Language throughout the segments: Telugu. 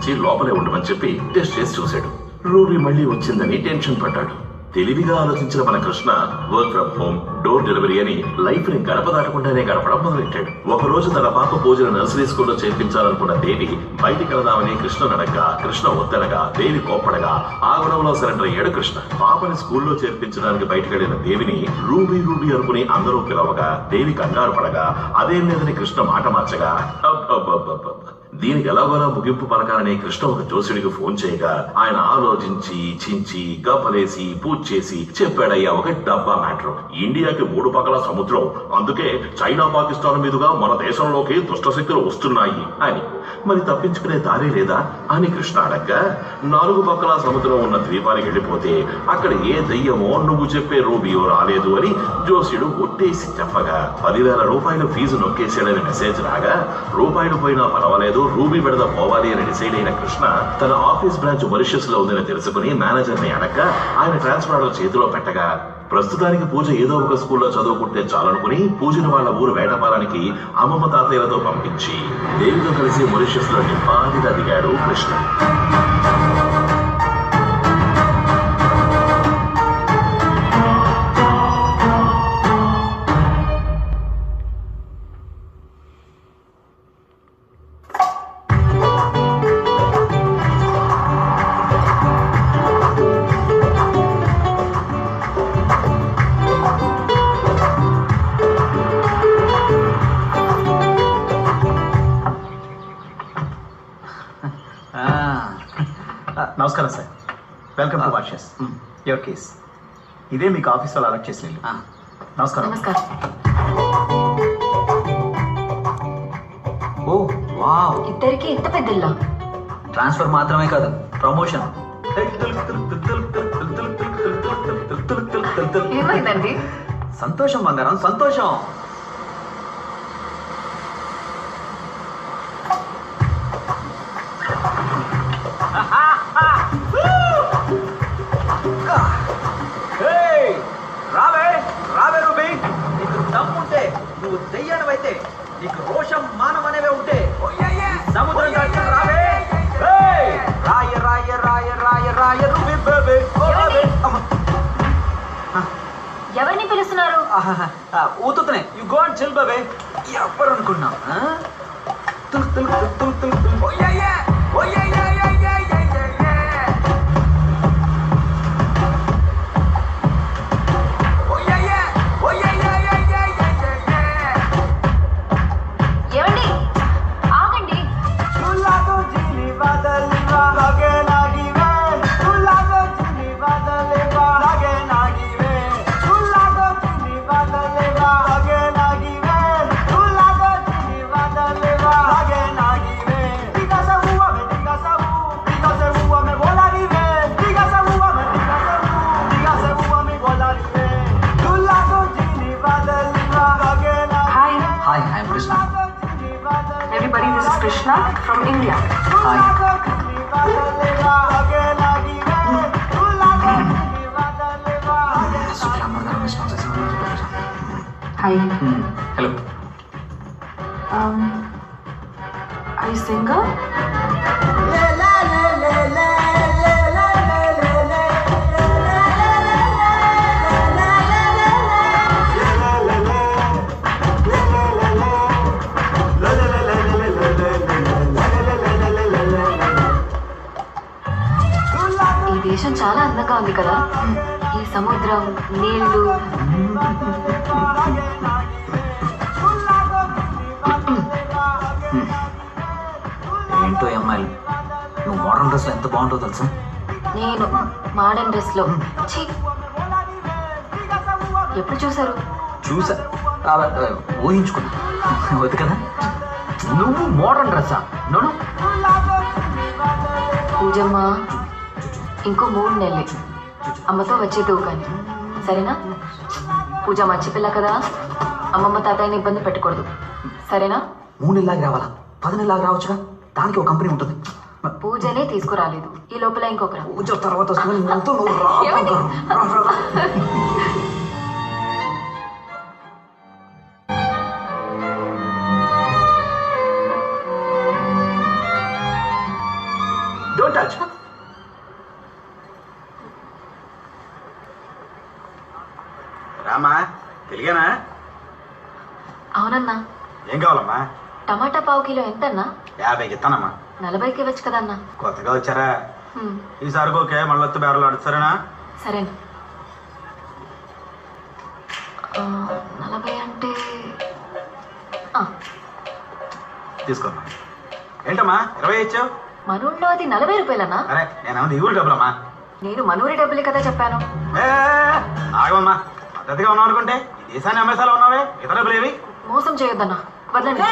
పంపించి లోపలే ఉండమని చెప్పి టెస్ట్ చేసి చూశాడు. రూబీ మళ్ళీ వచ్చిందని టెన్షన్ పడ్డాడు. తెలివిగా ఆలోచించిన మన Krishna work from home, door delivery అని లైఫ్ ని గడప దాటకుండానే గడపడం మొదలెట్టాడు. ఒక రోజు తన పాప పూజను నర్సరీ స్కూల్లో చేర్పించాలనుకున్న దేవి బయటికి వెళదామని కృష్ణ నడగా, కృష్ణ వద్దనగా దేవి కోప్పడగా ఆ గొడవలో సరెండర్ అయ్యాడు కృష్ణ. పాపని స్కూల్లో చేర్పించడానికి బయటకు వెళ్లిన దేవిని రూబీ రూబీ అనుకుని అందరూ పిలవగా దేవి కంగారు పడగా అదేం లేదని కృష్ణ మాట మార్చగా దీనికి ఎలాగోలా ముగింపు పలకాలని కృష్ణ ఒక జోసిడికి ఫోన్ చేయగా ఆయన ఆలోచించి చించి గబ్బలేసి పూజ చేసి చెప్పాడయ్యా ఒక డబ్బా మ్యాటర్. ఇండియాకి 3 పక్కల సముద్రం, అందుకే చైనా పాకిస్తాన్ మీదుగా మన దేశంలోకి దుష్టశక్తులు వస్తున్నాయి అని. మరి తప్పించుకునే దారి లేదా అని కృష్ణ అడగ్గా 4 పక్కల సముద్రం ఉన్న ద్వీపానికి వెళ్ళిపోతే అక్కడ ఏ దయ్యమో నువ్వు చెప్పే రూబియో రాలేదు అని జోసిడు ఒట్టేసి చెప్పగా 10,000 రూపాయల ఫీజు నొక్కేసాడని మెసేజ్ రాగా రూపాయలు పోయినా పర్వాలేదు రూబీ విడద పోవాలి అని డిసైడ్ అయిన కృష్ణ తన ఆఫీస్ బ్రాంచ్ మారిషస్ లో ఉందని తెలుసుకుని మేనేజర్ ని అడగ్గా ఆయన ట్రాన్స్ఫర్ ఆర్డర్ చేతిలో పెట్టగా ప్రస్తుతానికి పూజ ఏదో ఒక స్కూల్లో చదువుకుంటే చాలనుకుని పూజను వాళ్ళ ఊరు వేటపాలానికి అమ్మమ్మ తాతయ్యలతో పంపించి దేవితో కలిసి మారిషస్ లో నింపాదిగా దిగాడు కృష్ణ. నమస్కారం sir, welcome to washes. Your case ఇదే మీకు ఆఫీస్ వాళ్ళు అలర్ట్ చేసిన. నమస్కారం. నమస్కారం. ఓ వావ్, ఇద్దరికి ఎంత పెద్దల్లా? ట్రాన్స్ఫర్ మాత్రమే కాదు, ప్రమోషన్. ఏమైందండి? సంతోషం బంగారం, సంతోషం. రావే రావే రూబీ, నీకు దమ్ముంటే, నువ్వు దెయ్యానివైతే, నీకు రోషం మానం అనేవే ఉంటే సముద్రం దాటి రావే. రాయ రాయ రాయ రాయ రాయ రూబీ బేబీ. ఎవరిని పిలుస్తున్నారు? ఊతుతనే you go and chill baby. ఎవరు అనుకున్నావు? Everybody, this is Krishna from India. Hi. Hi. Hello. Are you singer? దేశం చాలా అందంగా ఉంది కదా. ఈ సముద్రం, నీళ్లు. ఏంటో అమ్మాయిలు, నువ్వు మోడర్న్ డ్రెస్ లో ఎంత బాగుంటుందో తెలుసా? నేను మోడర్న్ డ్రెస్ లో ఎప్పుడు చూసారు? చూసా, ఊహించుకున్నా. వద్దు కదా. నువ్వు మోడర్న్ డ్రెస్సా? నోను. పూజమ్మ ఇంకో 3 నెలలే అమ్మతో వచ్చేద్దువు కానీ, సరేనా? పూజ మంచి పిల్ల కదా, అమ్మమ్మ తాతయ్యని ఇబ్బంది పెట్టకూడదు, సరేనా? 3 నెలలాగా రావాలా? 10 నెలలాగా రావచ్చుగా, దానికి ఒక కంపెనీ ఉంటుంది. పూజనే తీసుకురాలేదు, ఈ లోపల ఇంకొకరు. పూజ తర్వాత వస్తుంది. అవునన్నా. ఏం కావాలమ్మా? టమాటా పావు కిలో ఎంతన్నా? 50కి ఇస్తానమ్మా. 40కి ఇవ్వచ్చు కదన్నా. కొత్తగా వచ్చారా? హ్మ్, ఈసారికి ఓకే, మళ్ళీ వస్తే బేరలు ఆడు సరేనా? సరేనా. 40 అంటే తీసుకోమ్మా. ఏంటమ్మా 20 ఇచ్చావు? మనూళ్ళో అది 40 రూపాయలన్నా. అరే నేనేమన్నా ఈ ఊరు డబ్బులమ్మా. నేను మనూరి డబ్బులే కదా చెప్పాను. ఏ ఆగమ్మా, పద్ధతిగా ఉన్నావు అనుకుంటే ఈ దేశాన్ని అమ్మేసాలో ఉన్నావే, ఇతర డబ్బులు ఏవి? మోసం చేయొద్దన్నా, వదలండి.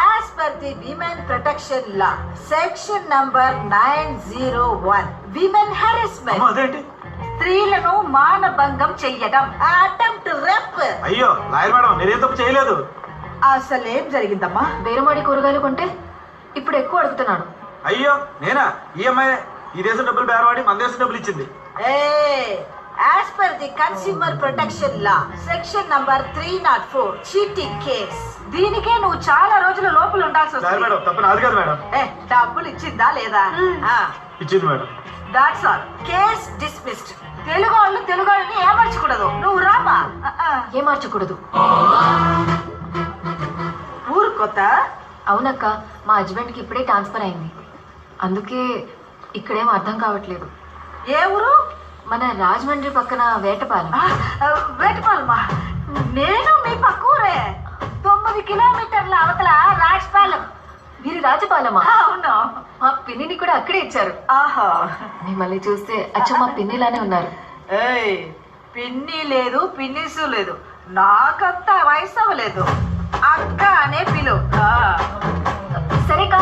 As per the Women Protection Law, section number 901, women harassment, అమ్మా అదేంటి? స్త్రీలను మానభంగం చెయ్యడం, అటెంప్ట్ రేప్. అయ్యో లాయర్ మేడం, నేనేం తప్పు చేయలేదు. అసలేం జరిగిందమ్మా? బేరమాడి కూరగాయలు కొంటే ఇప్పుడు ఎక్కువ అడుగుతున్నాడు. అయ్యో నేనా? ఈ అమ్మాయి ఈ దేశం డబ్బులు బేరవాడి మన దేశం డబ్బులు ఇచ్చింది. As per the Consumer Protection Law, section number 304, cheating case. దీనికే నువ్వు చాలా రోజుల లోపల ఉండాల్సి లాయర్ వస్తుంది. మేడం తప్పు నాది కాదు మేడం. డబ్బులు ఇచ్చిందా లేదా? ఇచ్చింది madam. That's all. Case dismissed. Telugu వాళ్ళని ఏమర్చకూడదు. నువ్వు రామా. ఏం మార్చకూడదు. ఊరు కొత్త? అవునక్క, మా హస్బెండ్కి ఇప్పుడే ట్రాన్స్ఫర్ అయింది, అందుకే ఇక్కడేం అర్థం కావట్లేదు. ఏ ఊరు? మన రాజమండ్రి పక్కన వేటపాలెం. వేటపాలమా? నేను మీ పక్కూరే. 9 కిలోమీటర్ల అవతల రాజపాలెం. మీరు రాజపాలెమా? అవును. మా పిన్నిని కూడా అక్కడే ఇచ్చారు. ఆహా. మిమ్మల్ని చూస్తే అచ్చం మా పిన్నిలానే ఉన్నారు. ఏయ్, పిన్ని లేదు, పిన్నిసు లేదు. నాకంత వయసు అవ్వలేదు. అక్క అనే పిలు. సరేకా.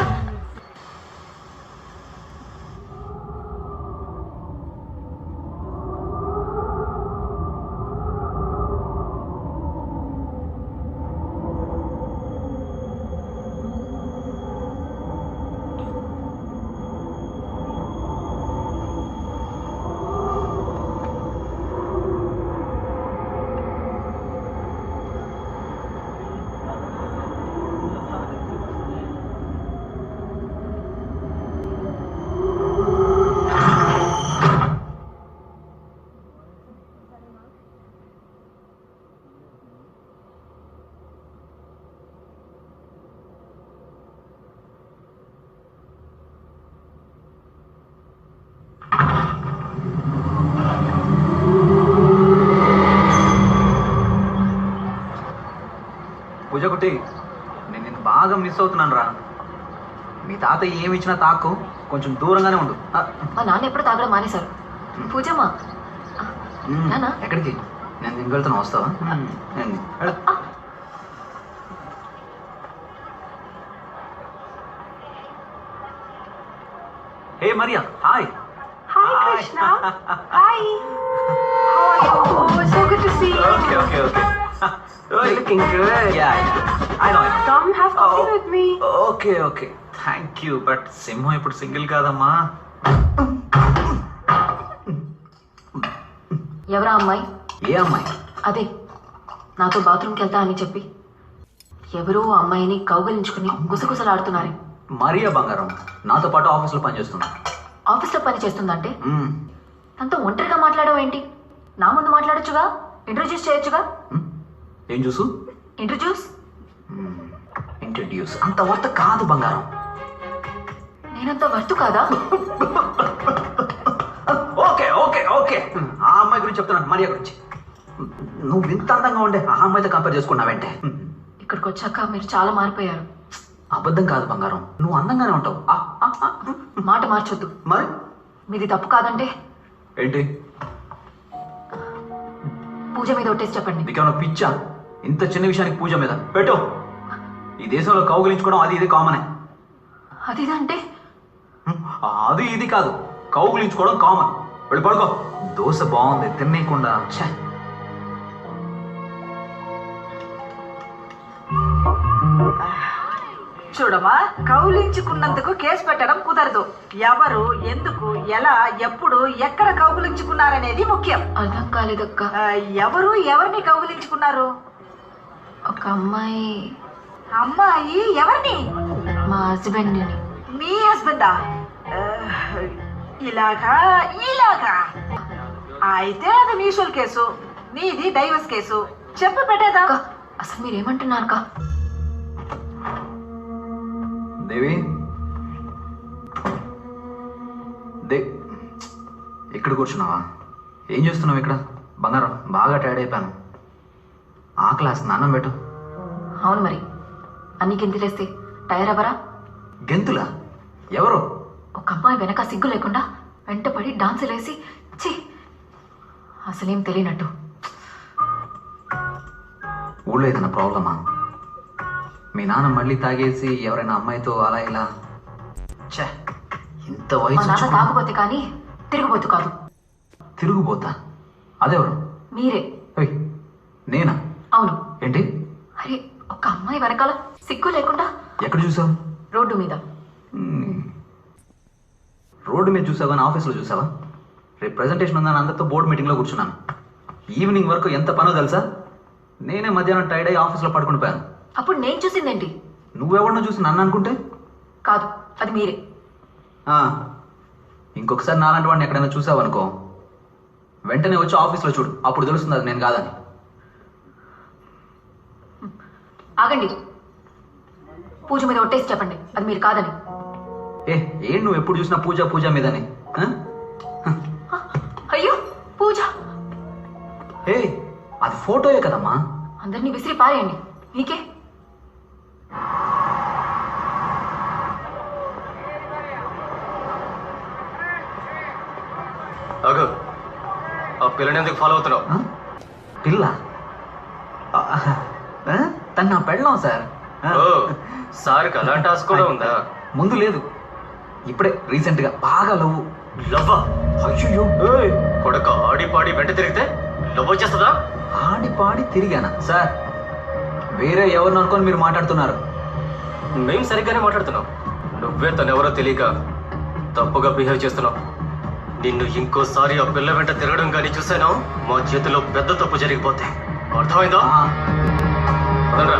పూజ కుట్టి, నేను నిన్ను బాగా మిస్ అవుతున్నాను రా. మీ తాత ఏమి ఇచ్చినా తాకు, కొంచెం దూరంగానే ఉండు. మా నాన్న ఎప్పుడు తాగడం మానేశారు. పూజమ్మా, నాన్న ఎక్కడికి? నేను దీనికి వెళ్తున్నా, వస్తావా? వెళ్ళు. Hey Maria, hi. Hi, Krishna. Hi. How are you? Oh, so good to see you. Okay. You're looking good. Yeah. I know. Come have coffee with me. Okay thank you. But సింహం ఇప్పుడు సింగిల్ కాదమ్మా. ఎవరా అమ్మాయి? ఏ అమ్మాయి? అదే నాతో బాత్రూమ్కి వెళ్తా అని చెప్పి ఎవరో అమ్మాయిని కౌగలించుకుని గుసగుసలాడుతున్నారే. మరియా బంగారం నాతో పాటు ఆఫీస్లో పనిచేస్తున్నా. ఆఫీస్లో పని చేస్తుందంటే తనతో ఒంటరిగా మాట్లాడవు ఏంటి? నా ముందు మాట్లాడొచ్చుగా, ఇంట్రొడ్యూస్ చేయొచ్చుగా. ఏం చూసు? ఇంట్రడ్యూస్ అంత వర్త కాదు బంగారం. నేనంత వర్తు కాదా? ఓకే ఆ అమ్మాయి గురించి చెప్తున్నాను, మరియా గురించి. నువ్వు ఇంత అందంగా ఉండే ఆ అమ్మాయితో కంపేర్ చేసుకున్నావంటే. ఇక్కడికి వచ్చాక మీరు చాలా మారిపోయారు. అబద్ధం కాదు బంగారం, నువ్వు అందంగానే ఉంటావు. మాట మార్చొద్దు. మరి మీది తప్పు కాదంటే ఏంటి? పూజ మీద ఒట్టేసి చెప్పండి. నీకేమైనా పిచ్చా? ఇంత చిన్న విషయానికి పూజ మీద పెట్టు. ఈ దేశంలో కౌగులించుకోవడం అది ఇది కామనే. అదిదంటే అది ఇది కాదు, కౌగులించుకోవడం కామన్. వెళ్ళి పడుకో. దోశ బాగుంది తినేయకుండా. చూడమా, కౌలించుకున్నందుకు కేసు పెట్టడం కుదరదు. ఎవరు, ఎందుకు, ఎలా, ఎప్పుడు, ఎక్కడ కౌగులించుకున్నారనేది ముఖ్యం. అర్థం కాలేదక్క. ఎవరు ఎవరిని కౌగులించుకున్నారు? ఒక అమ్మాయి అమ్మాయి ఎవరిని? మా హస్బెండ్ని. మీ హస్బెండా ఇలాగా ఇలాగా అయితే అది మ్యూచువల్ కేసు, నీది డైవర్స్ కేసు. చెప్పు పెట్టేదా? అక్క అసలు మీరేమంటున్నారు అక్క? దేవి ఇక్కడ కూర్చున్నావా? ఏం చేస్తున్నావు ఇక్కడ? బంగారం బాగా టైర్డ్ అయిపోయాను. ఆ క్లాస్ స్నానం పెట్టు. అవును మరి, అన్ని గెంతులేస్తే టైర్ అవరా? గెంతులా? ఎవరు? ఒక అమ్మాయి వెనక సిగ్గు లేకుండా వెంటపడి డాన్సులు వేసి ఛీ అసలేం తెలియనట్టు. ఊళ్ళో ఏదైనా ప్రాబ్లమా? మీ నాన్న మళ్ళీ తాగేసి ఎవరైనా అమ్మాయితో అలా ఇలా? ఛే, ఇంత మా వయసు నాన్న వచ్చి కూడా- తాగుపోతే కానీ తిరుగుబోతు కాదు. తిరుగుపోతా? అదెవరు? మీరే. ఓయ్, నేనా? అవును. ఏంటి? అరే ఒక అమ్మాయి వెనకాల సిగ్గు లేకుండా ఎక్కడ చూసావు? రోడ్డు మీద. రోడ్డు మీద చూసావా? నా ఆఫీస్లో చూసావా? రేపు ప్రెజెంటేషన్ ఉందని అందరితో బోర్డు మీటింగ్లో కూర్చున్నాను. ఈవినింగ్ వరకు ఎంత పనో తెలుసా? నేనే మధ్యాహ్నం టైర్డ్ అయ్యి ఆఫీస్లో పడుకుని పోయాను. అప్పుడు నేను చూసిందేంటి? నువ్వెవరినో చూసి నన్ను అనుకుంటే? కాదు, అది మీరే. ఆ, ఇంకొకసారి నాలాంటి వాడిని ఎక్కడైనా చూసావనుకో, వెంటనే వచ్చి ఆఫీస్లో చూడు, అప్పుడు తెలుస్తుంది అది నేను కాదని. ఆగండి, పూజ మీద ఒట్టేసి చెప్పండి అది మీరు కాదని. ఏం నువ్వు ఎప్పుడు చూసినా పూజ పూజ మీదని? అయ్యో పూజ, అది ఫోటోయే కదమ్మా. అందరినీ విసిరి పారేయండి, మీకే. అగో, ఆ పిల్లని ఎందుకు ఫాలో అవుతున్నావు? పిల్ల? తను నా పెళ్ళాం సార్. ఓ, సార్కి అలాంటి ఆశ కూడా ఉందా? ముందు లేదు, ఇప్పుడే రీసెంట్ గా బాగా లవ్. లవ్వా? అయ్యో, కొడక ఆడి పాడి వెంట తిరిగితే లవ్ వచ్చేస్తుందా? ఆడి పాడి తిరిగానా సార్? వేరే ఎవరిని అనుకొని మీరు మాట్లాడుతున్నారు. మేము సరిగ్గానే మాట్లాడుతున్నాం. నువ్వే తనెవరో తెలియక తప్పుగా బిహేవ్ చేస్తున్నావు. నిన్ను ఇంకోసారి ఆ పిల్ల వెంట తిరగడం కానీ చూసాను, మా చేతిలో పెద్ద తప్పు జరిగిపోతే. అర్థమైందా? పదండ్రా.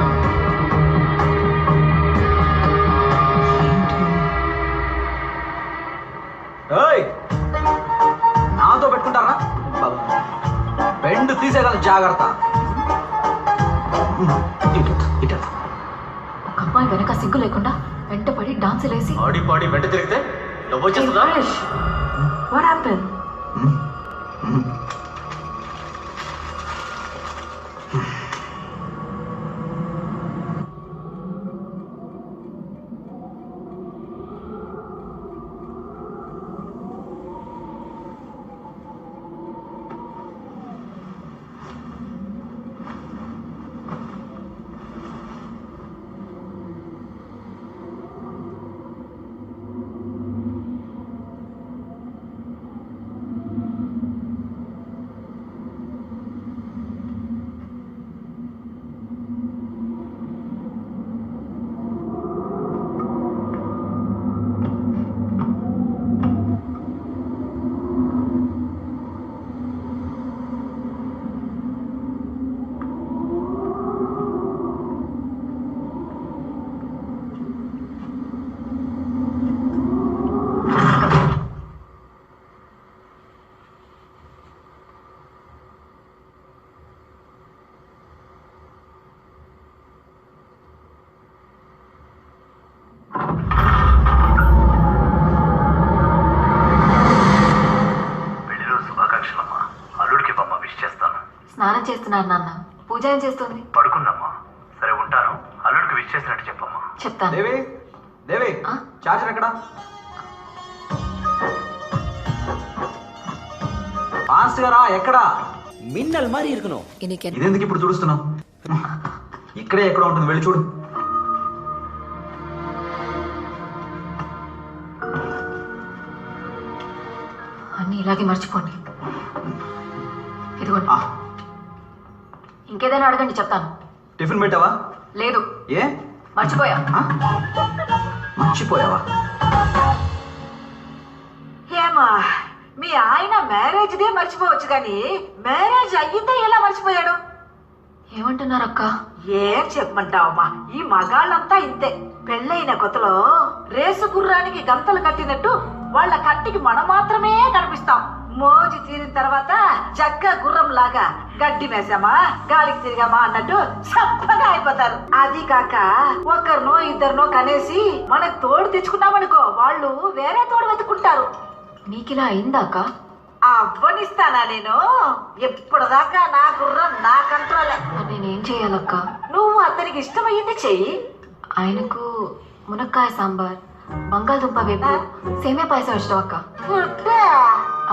నాతో పెట్టుకుంటారా? బెండ్ తీసేయగల జాగ్రత్త. ఒక అమ్మాయి వెనక సిగ్గు లేకుండా వెంటపడి డాన్సులు వేసి ఆడి పాడి వెంట తిరిగితే లవ్ వచ్చేస్తుందా? What happened? స్నానం చేస్తున్నారు నాన్న. పూజ ఏం చేస్తుంది? పడుకుందమ్మా. సరే ఉంటాను. అల్లుడికి విష్ చేసినట్టు చెప్పమ్మా. చెప్తాను. దేవి, దేవి, ఆ? చార్జర్ ఎక్కడ? ఫాస్ట్ గా రా. ఎక్కడా? மின்னல் மாதிரி இருக்கணும். ఇదెందుకు ఇప్పుడు చూడుస్తున్నావు? ఇక్కడే ఎక్కడ ఉంటుంది, వెళ్ళి చూడు. అన్నీ ఇలాగే మర్చిపోండి. ఇదిగోండి. ఇంకేదైనా అడగండి, చెప్తాను. టిఫిన్ పెట్టావా? లేదు. ఏ? మర్చిపోయా. మర్చిపోయావా? ఏమా, మీ ఆయన మ్యారేజ్ డే మర్చిపోవచ్చు కానీ మ్యారేజ్ అయ్యిందే ఎలా మర్చిపోయాడు? ఏమంటున్నారు అక్క? ఏం చెప్పమంటావమ్మా, ఈ మగాళ్ళంతా ఇంతే. పెళ్ళైన కొత్తలో రేసు గుర్రానికి గంతలు కట్టినట్టు వాళ్ళ కంటికి మనం మాత్రమే కనిపిస్తాం. మోజు తీరిన తర్వాత జగ్గ గుర్రం లాగా గడ్డి వేసామా గాలికి తిరిగామా అన్నట్టు చప్పగా అయిపోతారు. అది కాక ఒకరినో ఇద్దరినో కనేసి మనకు తోడు తెచ్చుకున్నామనుకో, వాళ్ళు వేరే తోడు వెతుకుంటారు. నీకిలా అయిందా అక్క? అవ్వనిస్తానా నేను? ఎప్పటిదాకా నా గుర్రం నా కంట్రోలే. మరి నేనేం చేయాలక్క? నువ్వు అతనికి ఇష్టమయ్యింది చెయ్యి. ఆయనకు మునక్కాయ సాంబార్, బంగాళదుంప వేపు, సేమియా పాయసం ఇష్టం అక్క. ఫుడ్డా?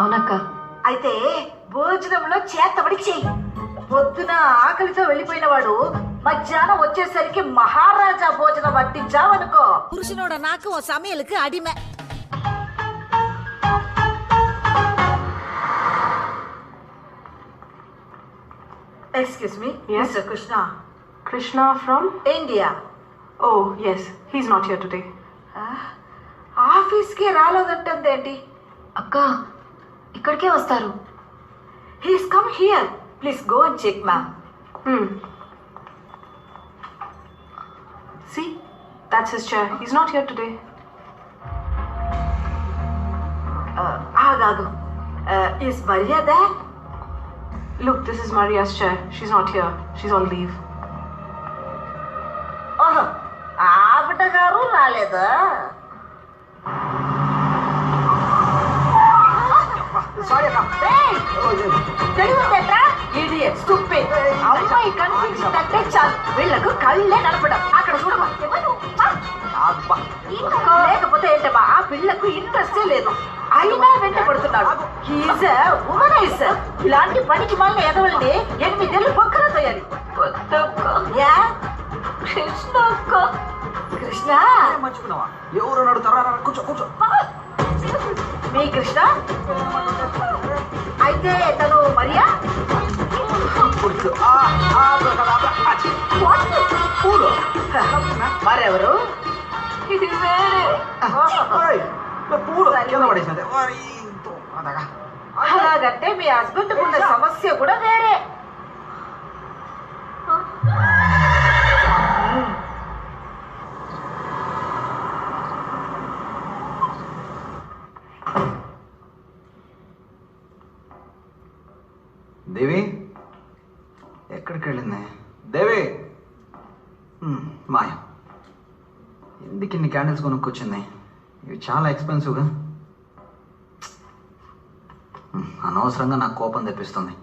అవునక్క. అయితే భోజనంలో చేతబడి చెయ్యి. పొద్దున ఆకలితో వెళ్ళిపోయిన వాడు మధ్యాహ్నం వచ్చేసరికి మహారాజా భోజనం వడ్డించావనుకో, పురుషునోడ నాకు ఓ సమయాలకు అడిమే. Excuse me, yes, Mr. Krishna. Krishna from? India. Oh, yes. He's not here today. ఆఫీస్కి రాలేదంటేంటి? అక్క ఇక్కడికే వస్తారు. He's come here. Please go and check, ma'am. See? That's his chair. He's not here today. ఆగాగు. Is Maria there? Look, this is Maria's chair. She's not here. She's on leave. ఓహో, ఆవిడ గారు రాలేదా? అమ్మాయి కనిపించిందంటే చాలు, వీళ్ళకు కళ్ళే కనపడం. అక్కడ చూడమా, లేకపోతే ఏంటమ్మా, ఆ పిల్లకు ఇంట్రెస్టే లేదు, అయినా వెంట పడుతున్నాడు. ఇలాంటి పనికి మళ్ళీ ఎదవల్ని 8 ఏళ్ళు పక్కన తోయాలి. కృష్ణ కృష్ణ మర్చుకున్నావా? ఎవరు నడుతారా? కూర్చో కూర్చో. మీ కృష్ణ అయితే తను మరియా? మరెవరు? ఇది వేరే. అలాగంటే మీ హస్బెండ్ ఉన్న సమస్య కూడా వేరే. దేవి ఎక్కడికి వెళ్ళింది? దేవి మాయ, ఎందుకు ఇన్ని క్యాండిల్స్ కొనుక్కొచ్చింది? ఇవి చాలా ఎక్స్పెన్సివ్గా. అనవసరంగా నాకు కోపం తెప్పిస్తుంది.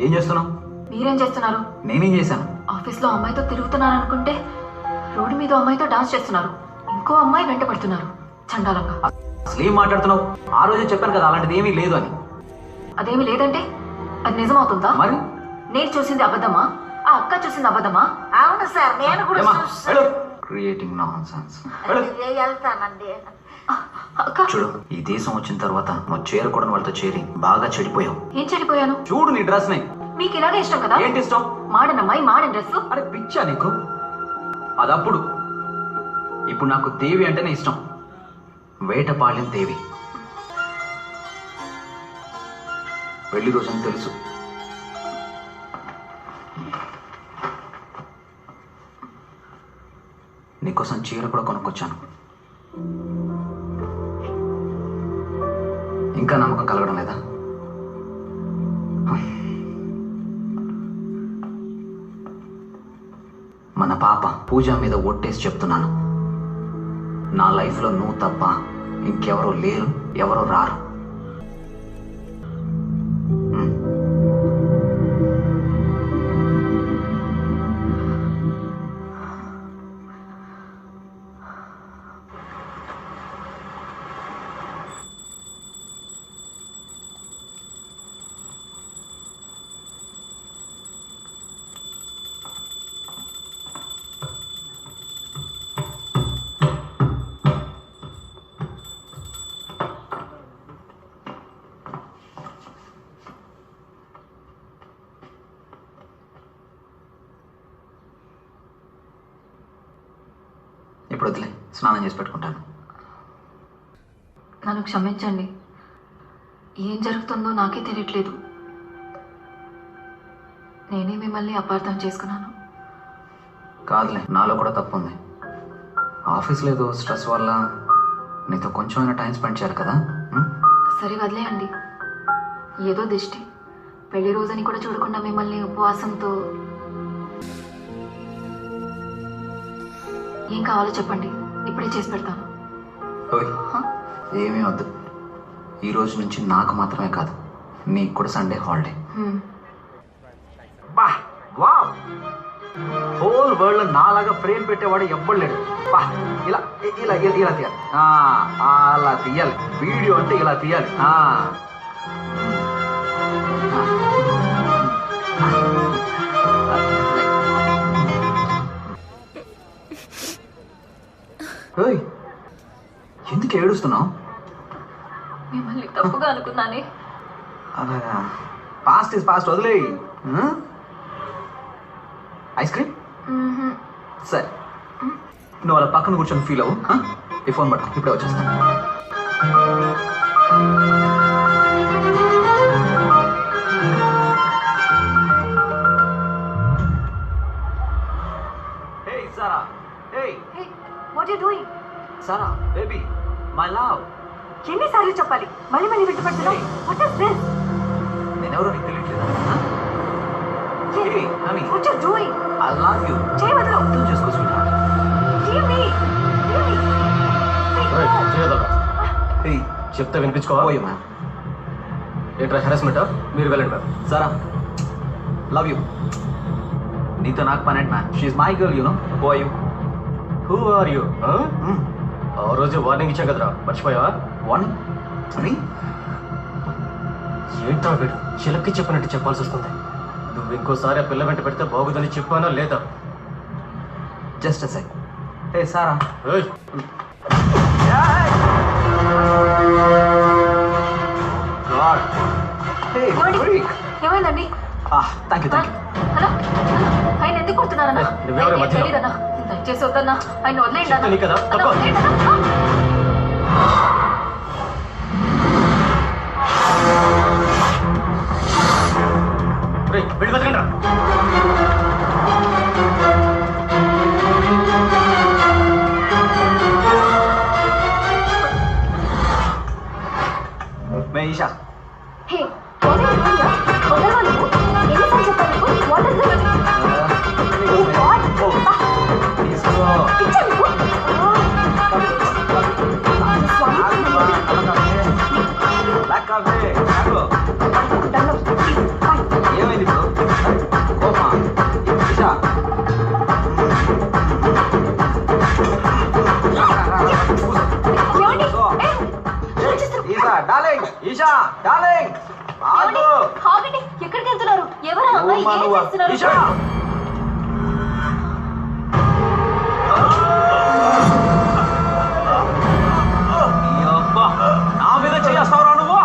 ఏం చేస్తున్నావు? మీరేం చేస్తున్నారు? నేనేం చేశాను? ఆఫీస్లో అమ్మాయితో తిరుగుతున్నారు అనుకుంటే రోడ్డు మీద అమ్మాయితో డాన్స్ చేస్తున్నారు. ఇంకో అమ్మాయి వెంట పడుతున్నారు చండాలంగా. అసలు ఏం మాట్లాడుతున్నావు? ఆ రోజే చెప్పాను కదా అలాంటిది ఏమీ లేదు అని. అదేమి లేదంటే అది నిజమవుతుందా? మరి నేను చూసింది అబద్ధమా? ఆ అక్క చూసింది అబద్ధమా? అవును సార్, నేను కూడా క్రియేటింగ్ నాన్సెన్స్. వెళ్తానండి. అక్క చూడు, ఈ దేశం వచ్చిన తర్వాత నువ్వు చేరకూడని వాళ్ళతో చేరి బాగా చెడిపోయావు. ఏం చెడిపోయాను? చూడు నీ డ్రెస్ ని. మీకు ఇలాగే ఇష్టం కదా? ఏంటి ఇష్టం? మాడన్ అమ్మాయి మాడన్ డ్రెస్. అరే పిచ్చా నీకు? అదప్పుడు. ఇప్పుడు నాకు దేవి అంటేనే ఇష్టం. వేటపాళ్యం దేవి. పెళ్లి రోజని తెలుసు. నీకోసం చీర కూడా కొనుక్కొచ్చాను. ఇంకా నమ్మకం కలగడం లేదా? మన పాప పూజ మీద ఒట్టేసి చెప్తున్నాను, నా లైఫ్లో నువ్వు తప్ప ఇంకెవరో లేరు, ఎవరో రారు. ఇప్పుడు వదిలే, స్నానం చేసి పెట్టుకుంటాను. నన్ను క్షమించండి. ఏం జరుగుతుందో నాకే తెలియట్లేదు. నేనే మిమ్మల్ని అపార్థం చేసుకున్నాను. కాదులే, నాలో కూడా తప్పు ఉంది. ఆఫీస్లో ఏదో స్ట్రెస్ వల్ల నీతో కొంచెమైనా టైం స్పెండ్ చేయాలి కదా. సరే వదిలేయండి. ఏదో దిష్టి. పెళ్లి రోజని కూడా చూడకుండా మిమ్మల్ని ఉపవాసంతో. ఏం కావాలో చెప్పండి, ఇప్పుడే చేసి పెడతాను. ఓయ్, ఏమీ వద్దు. ఈ రోజు నుంచి నాకు మాత్రమే కాదు, నీకు కూడా సండే హాలిడే. బా వావ్, హోల్ వరల్డ్ లో నాలాగా ఫ్రేమ్ పెట్టేవాడు ఎవ్వడు లేడు. బా, ఇలా ఇలా ఇలా ఇలా తీయాలి. అలా తీయాలి. వీడియో అంటే ఇలా తీయాలి. ఓయ్, ఎందుకు ఏడుస్తున్నావు? మిమ్మల్ని తప్పుగా అనుకున్నానే. అలాగా, పాస్ట్ ఇస్ పాస్ట్, వదిలే. ఐస్ క్రీమ్ సరే, నువ్వు అలా పక్కన కూర్చొని ఫీల్ అవ్వు. ఈ ఫోన్ పట్టు, ఇప్పుడే వచ్చేస్తాను. Hey Sarah, hey Hey, what are you doing? Sarah, baby, my love. ఎన్నిసార్లు చెప్పాలి? మళ్ళీ మళ్ళీ వింటపడుతున్నావు. What is this? నేనెవరో నీకు తెలియట్లేదా? Hey, honey, What are you doing? I love you. చేయవద్దు. అర్థం చేసుకో sweetheart. Leave me. Leave me. Hey, no. Hey, చెప్తే వినిపించుకోవా? పోయమ్మా. ఏంట్రా హెరాస్మెంట్? మీరు వెళ్ళండి మ్యామ్. Sarah, love you. నీతో నాకు పని ఏంటి ma'am? She my girl, you know. Who are you? Who are you? ఆ రోజు వార్నింగ్ ఇచ్చాం కదరా, మర్చిపోయావా? వన్ అని ఏంటో వీడు చిలక్కి చెప్పినట్టు చెప్పాల్సి వస్తుంది. నువ్వు ఇంకోసారి ఆ పిల్ల వెంట పెడితే బాగుందని చెప్పానా లేదా? Just a sec. Hey Sarah. ఏయ్, గాడ్. Hey freak. ఏమైందండి? Thank you. హలో, ఆయన ఎందుకు కొడుతున్నారన్నా? నువ్వెవరు మధ్యలో? తెలీదన్నా, దయచేసి వద్దన్నా, ఆయన వదిలేయండి అన్నా. చెప్తాను కదా, అన్నా, తక్కువ. వదిలేయండి అన్నా. రేయ్, వెళ్ళి బతకండి రా. మే ఈషా. హే, what are you doing here? వదలవా నువ్వు? ఎన్నిసార్లు చెప్పాను నీకు? What is this? Oh God! తీసుకో. పిచ్చా నీకు? Black coffee. ఏమైంది ఇప్పుడు? కోపమా? ఈషా. ఏమండి? ఏం చేస్తారు? ఈషా డార్లింగ్. ఈషా డార్లింగ్. ఏమండి? ఆగండి, ఎక్కడికి వెళ్తున్నారు? ఎవరు ఆ అమ్మాయి? ఏం చేస్తున్నారు? ఈషా. నా మీద చేస్తావురా నువ్వు?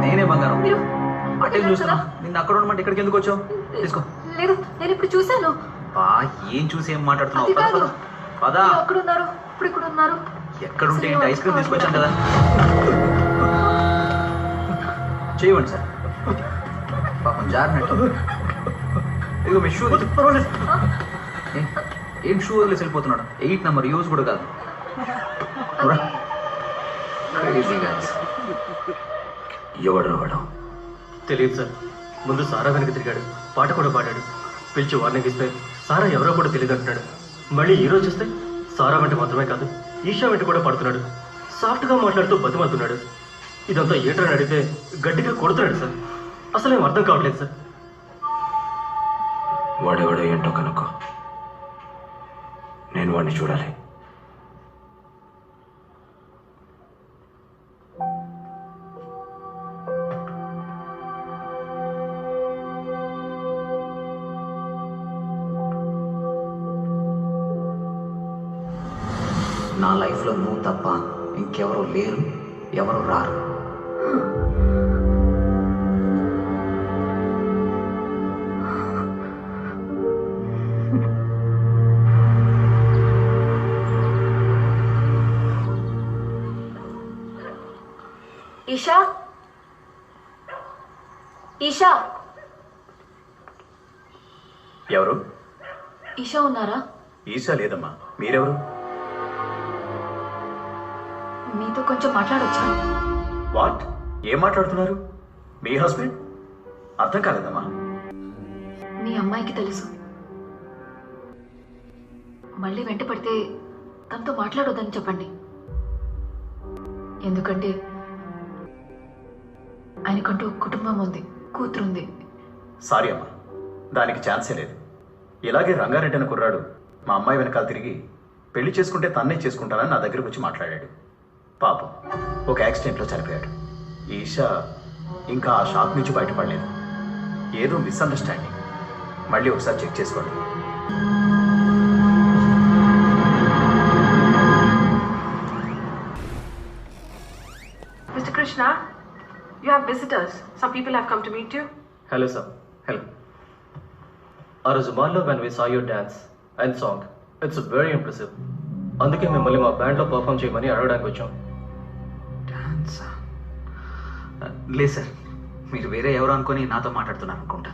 నేనే బంగారం. అటే చూస్తున్నా. నిన్ను అక్కడ ఉండమంటే ఇక్కడికి ఎందుకు వచ్చావు? తీసుకో. లేదు, నేను ఇప్పుడు చూశాను. ఏం చూసి ఏం మాట్లాడుతున్నావు? అది కాదు. పదా. అక్కడ ఉన్నారు, ఇప్పుడు ఇక్కడ ఉన్నారు. ఎక్కడుంటే ఏంటి, ఐస్ క్రీమ్ తీసుకొచ్చాను కదా. చేయవండి సార్, పాపం జారినట్టు. ఇదిగో మీ షూ. ఏం షూ వదిలేసి వెళ్ళిపోతున్నాడు? 8 నెంబర్ యూజ్ కూడా కాదు. Crazy guys. ఎవడు వాడు? తెలియదు సార్. ముందు సారా వెనక తిరిగాడు, పాట కూడా పాడాడు. పిలిచి వార్నింగ్ ఇస్తే సారా ఎవరో కూడా తెలియదు అంటున్నాడు. మళ్ళీ ఈ రోజు వస్తే సారా వెంట మాత్రమే కాదు, ఈషా వెంట కూడా పడుతున్నాడు. సాఫ్ట్గా మాట్లాడుతూ బతిమలుతున్నాడు. ఇదంతా ఏంటని అడిగితే గట్టిగా కొడుతున్నాడు సార్. అసలు ఏం అర్థం కావట్లేదు సార్. వాడెవడో ఏంటో కనుక్కో. నేను వాడిని చూడాలి. నా లైఫ్లో నువ్వు తప్ప ఇంకెవరూ లేరు, ఎవరు రారు. ఈషా, ఈషా, ఎవరు? ఈషా ఉన్నారా? ఈసా లేదమ్మా. మీరెవరు? మీతో కొంచెం మాట్లాడొచ్చా? వాట్? ఏం మాట్లాడుతున్నారు? మీ హస్బెండ్? అర్థం కాలేదమ్మా. మీ అమ్మాయికి తెలుసు. మళ్ళీ వెంట పడితే తనతో మాట్లాడొద్దని చెప్పండి. ఎందుకంటే ఆయనకంటూ కుటుంబం ఉంది, కూతురుంది. సారీ అమ్మా, దానికి ఛాన్సే లేదు. ఇలాగే రంగారెడ్డి అనే కుర్రాడు మా అమ్మాయి వెనకాల తిరిగి పెళ్లి చేసుకుంటే తన్నే చేసుకుంటానని నా దగ్గరకు వచ్చి మాట్లాడాడు. పాపం ఒక యాక్సిడెంట్లో చనిపోయాడు. ఈషా ఇంకా ఆ షాక్ నుంచి బయటపడలేదు. ఏదో మిస్అండర్స్టాండింగ్. మళ్ళీ ఒకసారి చెక్ చేసుకోండి. Mr. Krishna, you have visitors. Some people have come to meet you. Hello sir. Hello. ఆ రోజు మాల్లో when we saw your dance and song, it's very impressive. అందుకే మిమ్మల్ని మా బ్యాండ్లో పర్ఫామ్ చేయమని అడగడానికి వచ్చాం. డాన్సా? లేదు సార్, మీరు వేరే ఎవరు అనుకొని నాతో మాట్లాడుతున్నారు అనుకుంటా.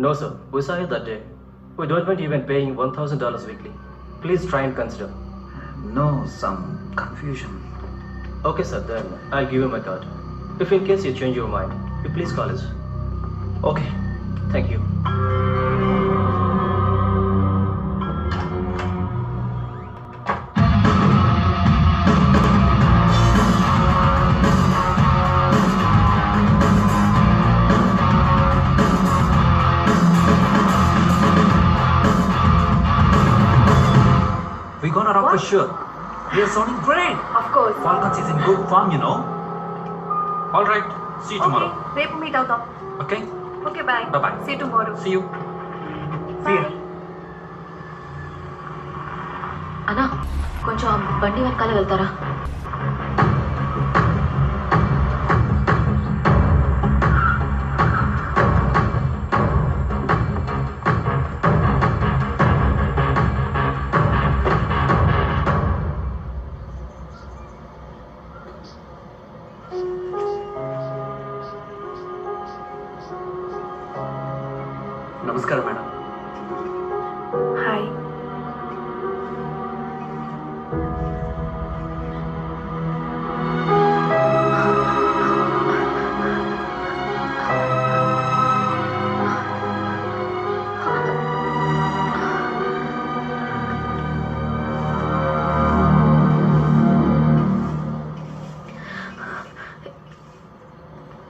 No sir, we saw you that day. We don't mind even paying $1,000 weekly. Please try and consider. No, some confusion. Okay sir, then I'll give you my card. If in case you change your mind, you please call us. Okay. Thank you. We gonna rock for sure. We are sounding great. Of course. Falcons is in good form, you know. All right. See you tomorrow. రేపు మీట్ అవుతాం. Okay. Okay, bye. Bye-bye. See tomorrow. See you. See you. అన్నా, కొంచెం ఆ బండి వెనకాల వెళ్తారా? నమస్కారం మేడం. Hi.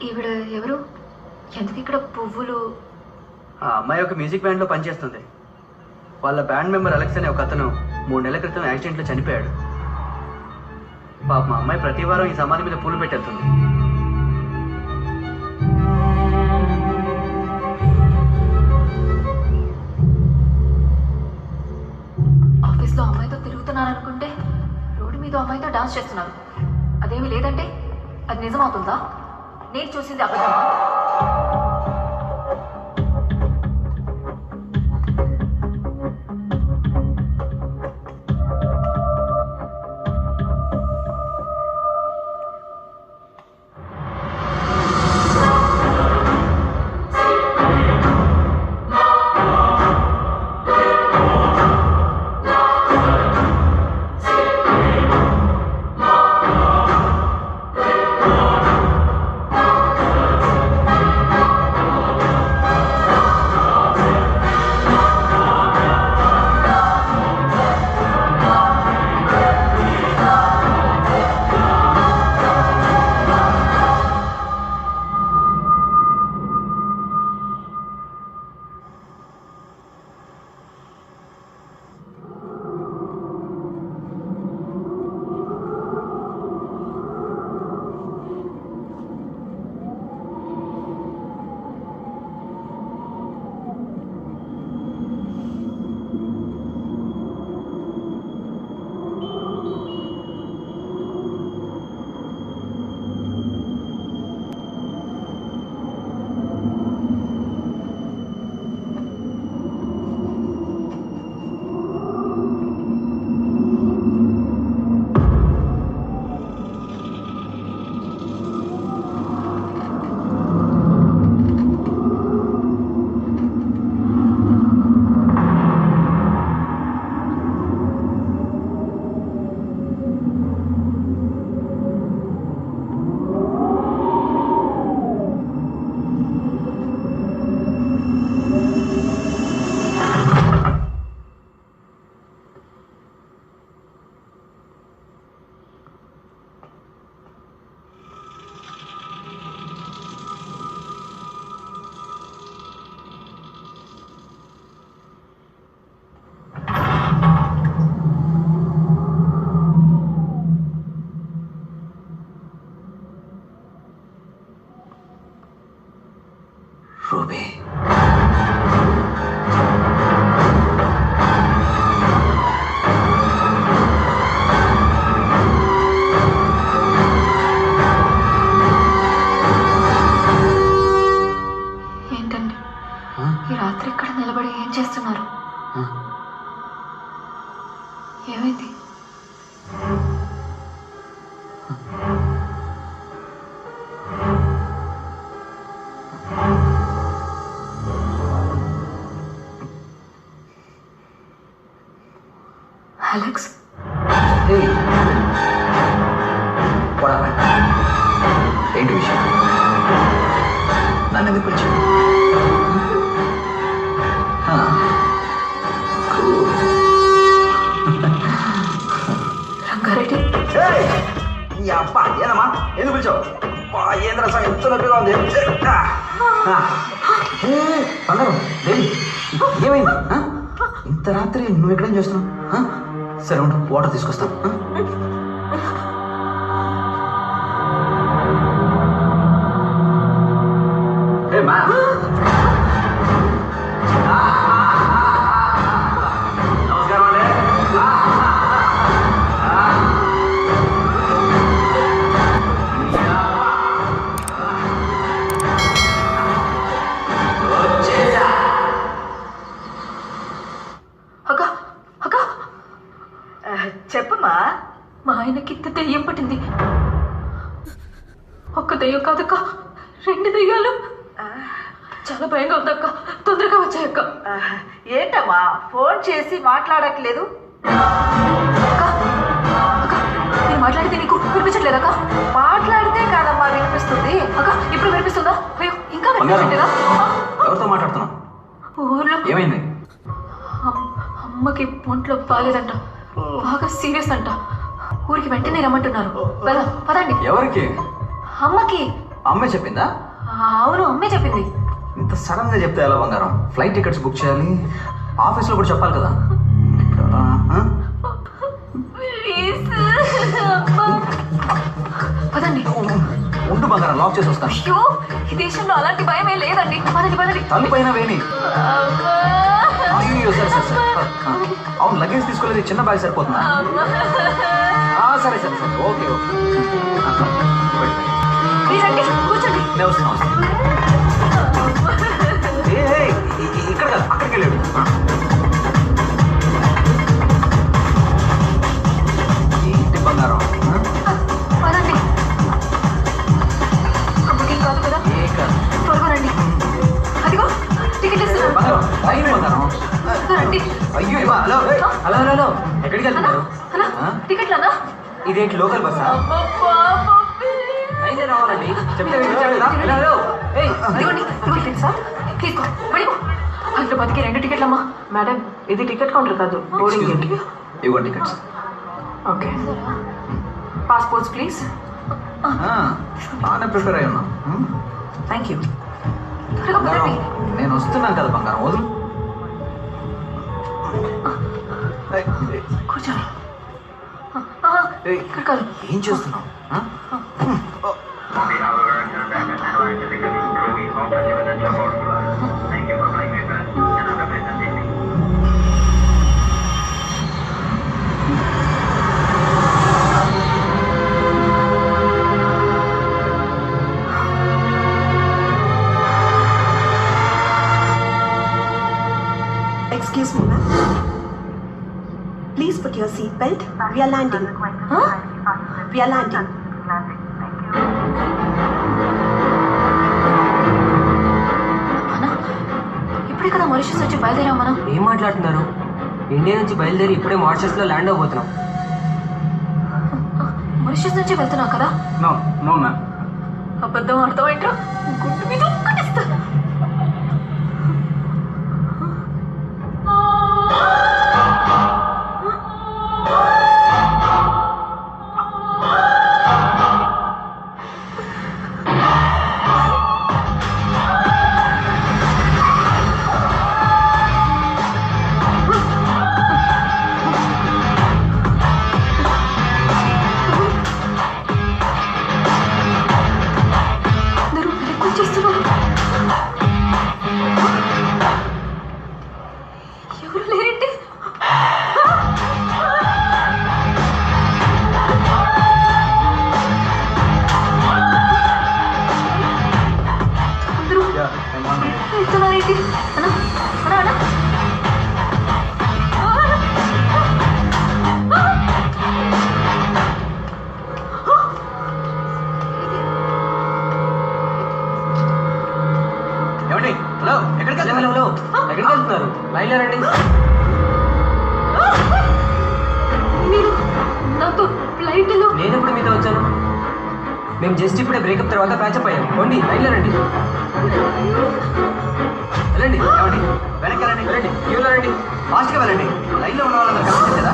ఈవిడ ఎవరు? ఎందుకు ఇక్కడ పువ్వులు? ఆ అమ్మాయి ఒక మ్యూజిక్ బ్యాండ్లో పనిచేస్తుంది. వాళ్ళ బ్యాండ్ మెంబర్ అలెక్స్ అనే ఒక అతను 3 నెలల క్రితం యాక్సిడెంట్లో చనిపోయాడు. పాప మా అమ్మాయి ప్రతి వారం ఈ సమాధి మీద పూలు పెట్టేస్తుంది. ఆఫీస్లో అమ్మాయితో తిరుగుతున్నారనుకుంటే రోడ్డు మీద అమ్మాయితో డాన్స్ చేస్తున్నారు. అదేమీ లేదంటే అది నిజమవుతుందా? నేను చూసింది అబద్ధమా? అక్కడ నిలబడి ఏం చేస్తున్నారు? ఏమైంది? అలెక్స్, ఏంటి విషయం? నన్ను ఎందుకు పిలిచావు? రంగారెడ్డి, ఈ అబ్బా ఏనమ్మా ఎందుకు పిలిచావు? ఏంద్ర సార్ ఎంత నొప్పిగా ఉంది. బంగారం దేవి ఏమైంది? ఇంత రాత్రి నువ్వు ఎక్కడేం చేస్తున్నావు? సరే ఉండు, వాటర్ తీసుకొస్తాను. నమస్కారం అండి. అక్క అక్క, చెప్పమ్మా. మా ఆయనకి దెయ్యం పట్టింది. ఒక్క దెయ్యం కాదక్క, 2 దెయ్యాలు. చాలా భయంగా ఉందక్క, తొందరగా వచ్చాయక్క. ఏంటమ్మా ఫోన్ చేసి మాట్లాడట్లేదు? అక్క అక్క, నేను మాట్లాడితే నీకు వినిపించట్లేదక్క? మాట్లాడితే కాదమ్మా వినిపిస్తుంది. అక్క ఇప్పుడు వినిపిస్తుందా? అయ్యో ఇంకా వినిపించట్లేదా? ఎవరితో మాట్లాడుతున్నావు? ఊర్లో ఏమైంది? అమ్మకి ఒంట్లో బాగాలేదంట, బాగా సీరియస్ అంట. ఊరికి వెంటనే రమ్మంటున్నారు. పదండి. ఎవరికి? అమ్మకి. అమ్మే చెప్పిందా? అవును, అమ్మే చెప్పింది. ఇంత సడన్ గా చెప్తే ఎలా బంగారం? ఫ్లైట్ టికెట్స్ బుక్ చేయాలి, ఆఫీస్లో కూడా చెప్పాలి కదా. పదండి. ఉండు బంగారం, లాక్ చేసి వస్తాను. అయ్యో, ఈ దేశంలో అలాంటి భయమే లేదండి. పదండి పదండి. తల్లిపైన వేణి. అయ్యో సరే సరే సరే. అవును, లగేజ్ తీసుకోలేదు, చిన్న బ్యాగ్ సరిపోతుందా? సరే సరే సరే, ఓకే ఓకే. మీరండి, కూర్చోండి. నేను వస్తాను. ఇక్కడ కాదు, అక్కడికి వెళ్ళాడు. ఏంటి బంగారం? పదండి. అమ్మకి కాదు కదా? ఏ కాదు. త్వరగా రండి. అదిగో టికెట్ ఇస్తున్నాను. బంగారం, టైం బంగారం. రండి. అయ్యో ఇవ్వ. హలో హలో హలో, ఎక్కడికి వెళ్తున్నారు? టికెట్లు అన్నా? ఇదేంటి లోకల్ బస్సా? అయితే రావాలండి, చెప్తే ఇదిగోండి, టికెట్సా? తీసుకో, వెళ్ళిపో. హైదరాబాద్కి 2 టికెట్లమ్మా. మేడం, ఇది టికెట్ కౌంటర్ కాదు, బోర్డింగ్ గేట్. ఇవ్వండి టికెట్స్. Okay, passports please. బాగానే ప్రిపేర్ అయి ఉన్నా. Thank you. త్వరగా పదండి. నేను వస్తున్నాను కదా బంగారం, వదులు. కూర్చోండి. ఇక్కడ కాదు. ఏం చేస్తున్నావు? Excuse me, ma'am. Please put your seat belt. We are landing. Huh? We are landing. అన్నా, ఇప్పుడే కదా మారిషస్ వచ్చి బయలుదేరాం మనం. ఏం మాట్లాడుతున్నారు? ఇండియా నుంచి బయలుదేరి ఇప్పుడే మారిషస్లో ల్యాండ్ అవబోతున్నాం. మారిషస్ నుంచి వెళ్తున్నాం కదా? No no ma'am. అబద్ధం అర్థమైంట్రా, గుడ్డు మీద ఒక్కటిస్తా. అందరూ వెనక్కి వచ్చేస్తున్నారు. చూస్తున్నారు? లైన్లో రండి. మీరు నాతో ఫ్లైట్లో నేను ఎప్పుడు మీతో వచ్చాను? మేము జస్ట్ ఇప్పుడే బ్రేకప్ తర్వాత ప్యాచప్ అయ్యాం. పోండి, లైన్లో రండి. వెళ్ళండి. ఏమండి? వెనక్కి రండి. వెళ్ళండి, క్యూలో రండి. ఫాస్ట్గా వెళ్ళండి. లైన్లో ఉన్న వాళ్ళందరూ కనిపించదు కదా?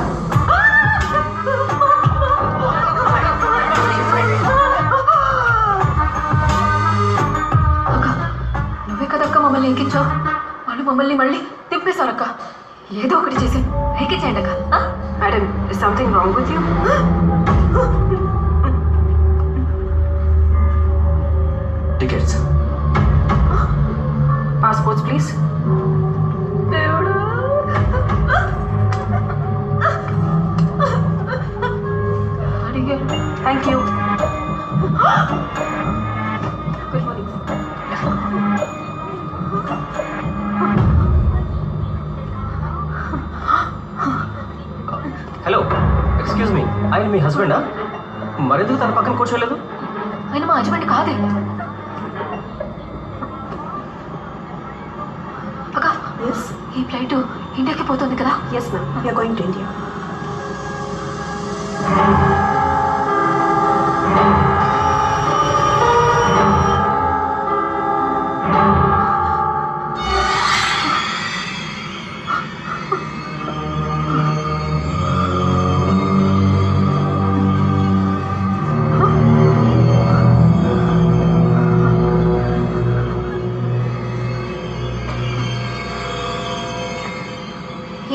అక్క, నువ్వే కదక్క మమ్మల్ని ఎక్కించావు. వాళ్ళు మమ్మల్ని మళ్ళీ తిప్పేశారక్క. ఏదో ఒకటి చేసి ఎక్కించండి అక్క. Madam, is something wrong with you? Tickets. Passports, please. దేవుడా, అడిగారు. Thank you. Good morning. Hello, excuse me, ఆయన మీ హస్బెండా? మరెందుకు తన పక్కన కూర్చోలేదు? ఆయన మా హస్బెండ్ కాదే. అక్క, Yes. ఈ ఫ్లైట్ ఇండియాకి పోతుంది కదా? Yes, ma'am. We are going to India.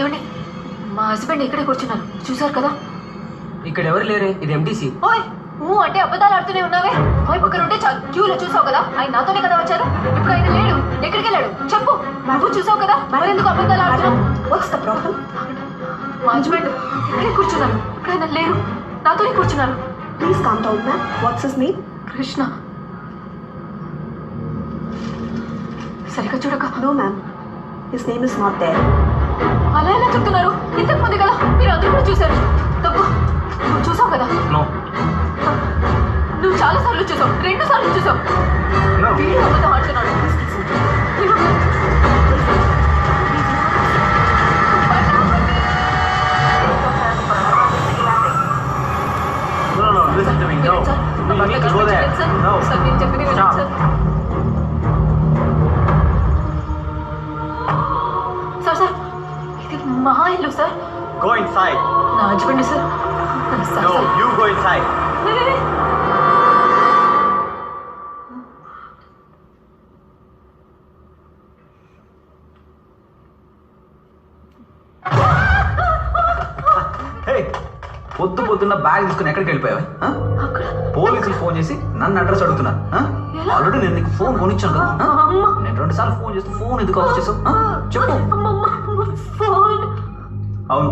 ఏమండి, మా హస్బెండ్ ఇక్కడే కూర్చున్నారు, చూసారు కదా? ఇక్కడ ఎవరు లేరే, ఇది ఎంటీసీ. ఓయ్, అంటే అబద్ధాలు ఆడుతూనే ఉన్నావే. ఓయ్, పక్కన ఉంటే చాలు. క్యూలో చూసావు కదా, ఆయన నాతోనే కదా వచ్చారు. ఇప్పుడు ఆయన లేడు, ఎక్కడికి వెళ్ళాడు చెప్పు. నువ్వు చూసావు కదా, మరెందుకు అబద్ధాలు ఆడుతున్నావు? What's the problem? మా హస్బెండ్ ఇక్కడే కూర్చున్నారు, ఇప్పుడు ఆయన లేరు, నాతోనే కూర్చున్నారు. Please calm down, ma'am. What's his name? Krishna. సరిగ్గా చూడక. No, ma'am. His name is not there. అలా ఎలా చెప్తున్నారు? ఇంతకు ముందు కదా మీరు అందరూ కూడా చూశారు. తప్పు. నువ్వు చూసావు కదా? నో. నువ్వు చాలా సార్లు చూసావు, 2 సార్లు చూసావు. వీడు అబద్ధం ఆడుతున్నాడు. Listen to me. No. You need to go there. No. Sir, నేను చెప్పింది వినండి Stop. సార్. సార్ సార్, ఇది మా ఇల్లు సార్. Go inside. నా husband sir. Sir, No, sir. you go inside. పొద్దున్న బ్యాగ్ తీసుకుని ఎక్కడికి వెళ్ళిపోయావా? అక్కడ పోలీసులు ఫోన్ చేసి నన్ను అడ్రస్ అడుగుతున్నారు. ఆల్రెడీ నేను నీకు ఫోన్ కొనిచ్చాను కదా. నేను 2 సార్లు ఫోన్ చేస్తే ఫోన్ ఎందుకు ఆఫ్ చేసావు? చెప్పు. ఫోన్. అవును,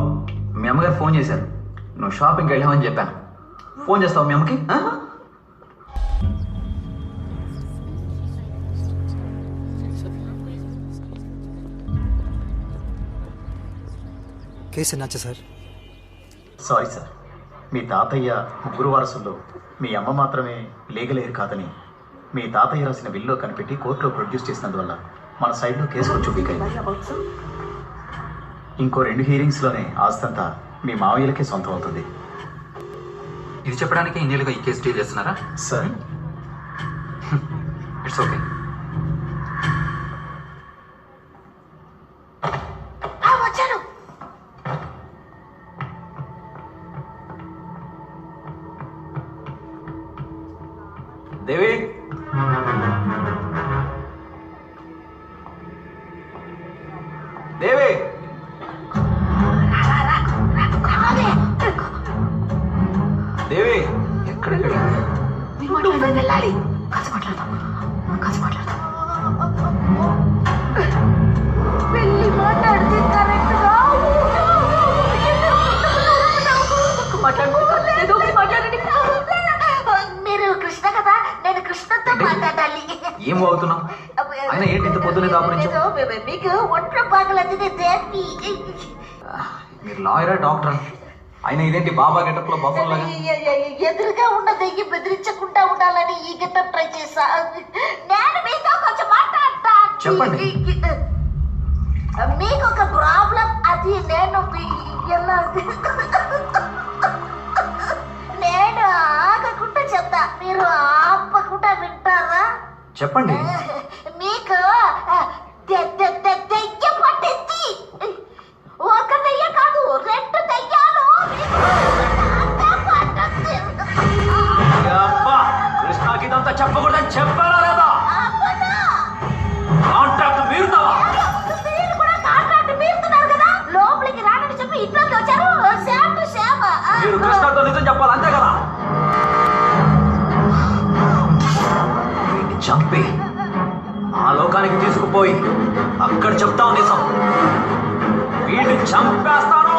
మీ అమ్మగారు ఫోన్ చేశారు, నువ్వు షాపింగ్కి వెళ్ళామని చెప్పాను. ఫోన్ చేస్తావు మీ అమ్మకి? కేసు ఎన్నాచా సార్? సారీ సార్, మీ తాతయ్య 3 వారసుల్లో మీ అమ్మ మాత్రమే లీగలేరు కాదని మీ తాతయ్య రాసిన విల్లో కనిపెట్టి కోర్టులో ప్రొడ్యూస్ చేసినందువల్ల మన సైడ్లో కేసు కొంచెం వీక్ అయింది. Worry about, sir. ఇంకో 2 హీరింగ్స్లోనే ఆస్తంతా మీ మావయ్యలకే సొంతం అవుతుంది. ఇది చెప్పడానికి ఇన్నేళ్ళుగా ఈ కేసు డీల్ చేస్తున్నారా? Sir, it's okay. వచ్చాను. దేవి, దేవి, దేవి, ఎక్కడికి వెళ్ళాలి? నువ్వే వెళ్ళాలి. కలిసి మాట్లాడదాం. వెళ్ళి మాట్లాడితే కరెక్ట్గా ఏదో ఒకటి మాట్లాడండి. మీరు కృష్ణ కదా, నేను కృష్ణతో మాట్లాడాలి. ఏం అవుతున్నావు? ఆయన ఏంటి ఇంత పొద్దునే దాపురించావు? మీకు ఒంట్లో బాగలేదు దేవి. మీరు లాయరా డాక్టరా? ఆయన ఇదేంటి బాబా గెటప్ లో బఫర్ లాగా? ఎదురుగా ఉన్న దెయ్యం బెదిరించకుండా ఉండాలని ఈ గెటప్ ట్రై చేశా. నేను మీతో కొంచెం మాట్లాడతా. చెప్పండి. మీకు ఒక ప్రాబ్లం, అది నేను నేను ఆగకుండా చెప్తా, మీరు ఆపకుండా వింటారా? చెప్పండి. మీకు దెయ్యం పట్టింది. ఒక దెయ్యం కాదు, 2 దెయ్యాలు కృష్ణకి ఇదంతా చెప్పకూడదని చెప్పారా లేదా? కాంట్రాక్ట్ మీరుతావా? మీరు కూడా కాంట్రాక్ట్ మీరుతున్నారు కదా. లోపలికి రానని చెప్పి ఇంట్లోకి వచ్చారు. శ్యామ్ టు శ్యామ్. మీరు కృష్ణతో నిజం చెప్పాలి, అంతే కదా? వీడిని చంపి ఆ లోకానికి తీసుకుపోయి అక్కడ చెప్తావు నిజం. వీడిని చంపేస్తాను.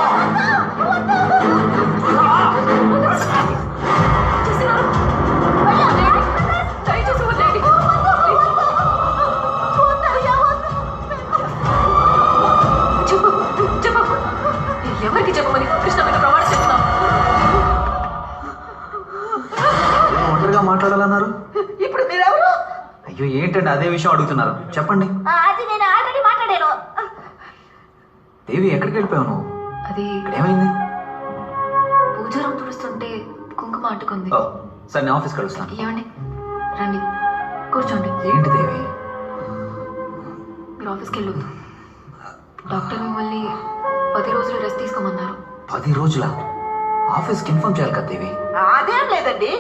ఎవరికి చెప్పమని కృష్ణ మీద ప్రమాణం చేస్తున్నాం? ఒంటరిగా మాట్లాడాలన్నారు. ఇప్పుడు మీరెవరు? అయ్యో ఏంటండి అదే విషయం అడుగుతున్నారు, చెప్పండి. అది నేను ఆల్రెడీ మాట్లాడాను. దేవి ఎక్కడికి వెళ్ళిపోయావు నువ్వు? అది ఇక్కడ ఏమైంది? పూజారం తుడుస్తుంటే కుంకుమ అంటుకుంది. ఓ, సరే నేను ఆఫీస్కి కలుస్తాను. ఏమండి, రండి కూర్చోండి. ఏంటి దేవి? మీరు ఆఫీస్కి వెళ్ళొద్దు. డాక్టర్ మిమ్మల్ని 10 రోజులు రెస్ట్ తీసుకోమన్నారు. 10 రోజుల ఆఫీస్కి ఇన్ఫార్మ్ చేయాలి కదా దేవి. అదేం లేదండి,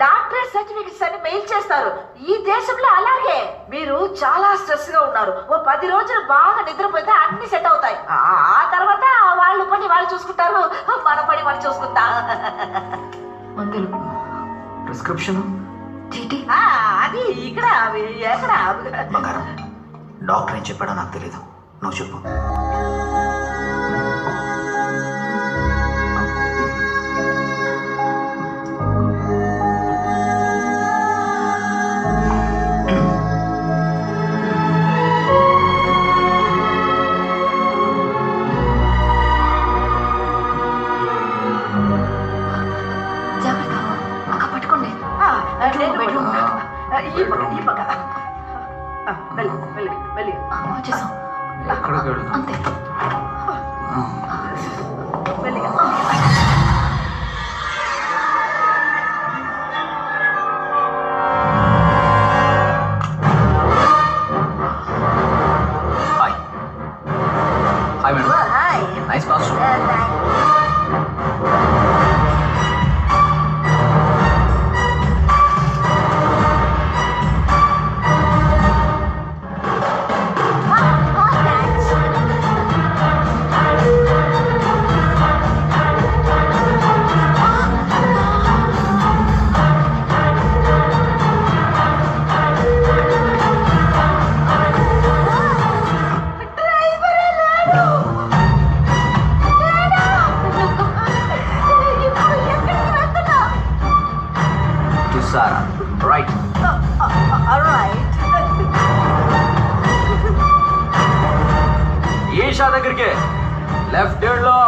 డాక్టరేట్ సర్టిఫికెట్స్ అని మెయిల్ చేస్తారు. ఈ దేశంలో అలాగే. మీరు చాలా స్ట్రెస్ గా ఉన్నారు. ఓ 10 రోజులు బాగా నిద్రపోతే అన్ని సెట్ అవుతాయి. ఆ తర్వాత వాళ్ళు పని వాళ్ళు చూసుకుంటారు, మన పని మనం చూసుకుంటా. మందులు, ప్రిస్క్రిప్షన్, చీటీ. అది ఇక్కడ ఎక్కడ? బంగారం, డాక్టర్ ఏం చెప్పాడో నాకు తెలీదు, నువ్వు చెప్పు. జాగ్రత్త, అక్క పట్టుకోండి. ఈ పక్క వెళ్ళి వెళ్ళి వెళ్ళి వచ్చేసాం. ఎక్కడికి వెళ్దాం? అంతే. వెళ్ళి. Hi. Hi madam. Hi. Nice costume. Sarah, right? All right. Isha దగ్గరికి లెఫ్ట్ హ్యాండ్ లో.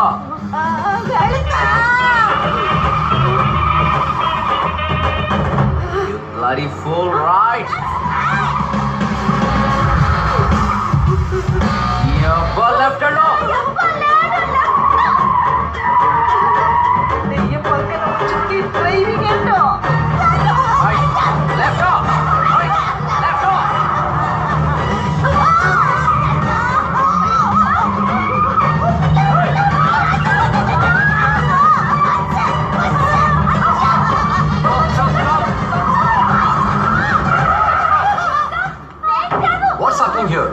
You bloody fool, right? యబ్బా లెఫ్ట్ హ్యాండ్ లో. డ్రైవింగ్ ఏంటో right left right left. What's happening here?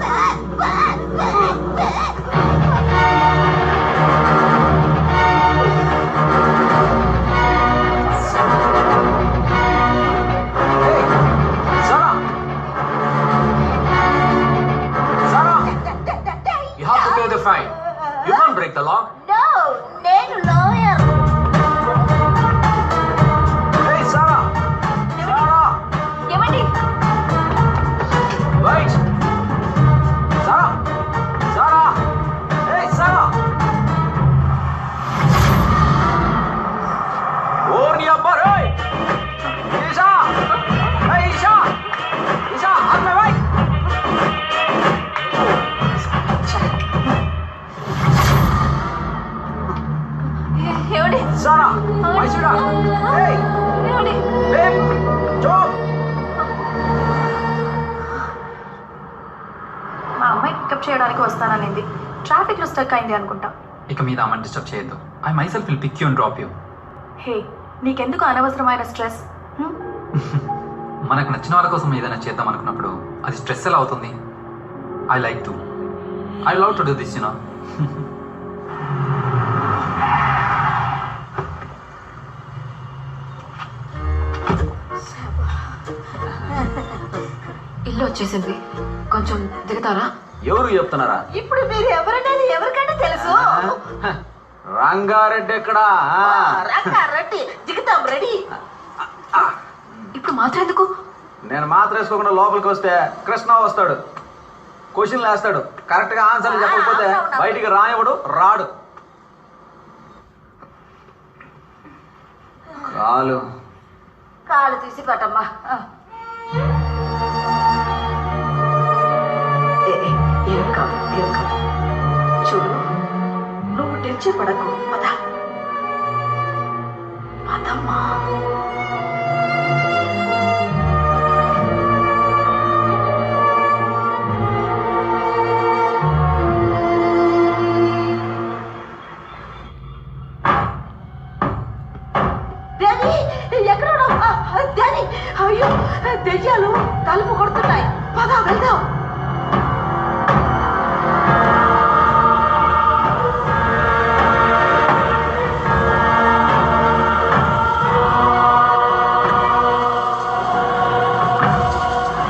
You have to pay the fine. You can't break the law. No, నేను లాయర్. Hey Sarah. Sarah. ఏమండి? Wait. Sarah. Sarah. Hey Sarah. ఓర్ని అబ్బా రేయ్. ఈషా. Hey ఈషా. ఈషా, ఆగ్ మే భాయ్. ఐశ్వర్య మా అమ్మాయి పికప్ చేయడానికి వస్తాననింది. ట్రాఫిక్ లో స్టక్ అయింది అనుకుంటా. ఇక మీద అమ్మని డిస్టర్బ్ చేయొద్దు. I myself will pick you and drop you. Hey, నీకెందుకు అనవసరమైన స్ట్రెస్? మనకు నచ్చిన వాళ్ళ కోసం ఏదైనా చేద్దాం అనుకున్నప్పుడు అది స్ట్రెస్ ఎలా అవుతుంది? I like to I love to do this you know. ఇల్లు వచ్చేసింది, కొంచెం దిగుతారా? ఎవరు చెప్తున్నారా? ఇప్పుడు మీరు ఎవరనేది ఎవరికైనా తెలుసు. రంగారెడ్డి ఎక్కడా? రంగారెడ్డి దిగుతాం, రెడీ. ఇప్పుడు మాత్రం ఎందుకు? నేను మాత్రం వేసుకోకుండా లోపలికి వస్తే కృష్ణ వస్తాడు, క్వశ్చన్లు వేస్తాడు. కరెక్ట్ గా ఆన్సర్లు చెప్పకపోతే బయటికి రానివ్వడు, రాడు. కాలు తీసి పట్టమ్మా. ఏం కాదు, ఏం కాదు. చూడు, నువ్వు టెన్షన్ పడకు. పదమ్మా. అయ్యో, దెయ్యాలు తలుపు కొడుతున్నాయి. పద వెళ్దాం.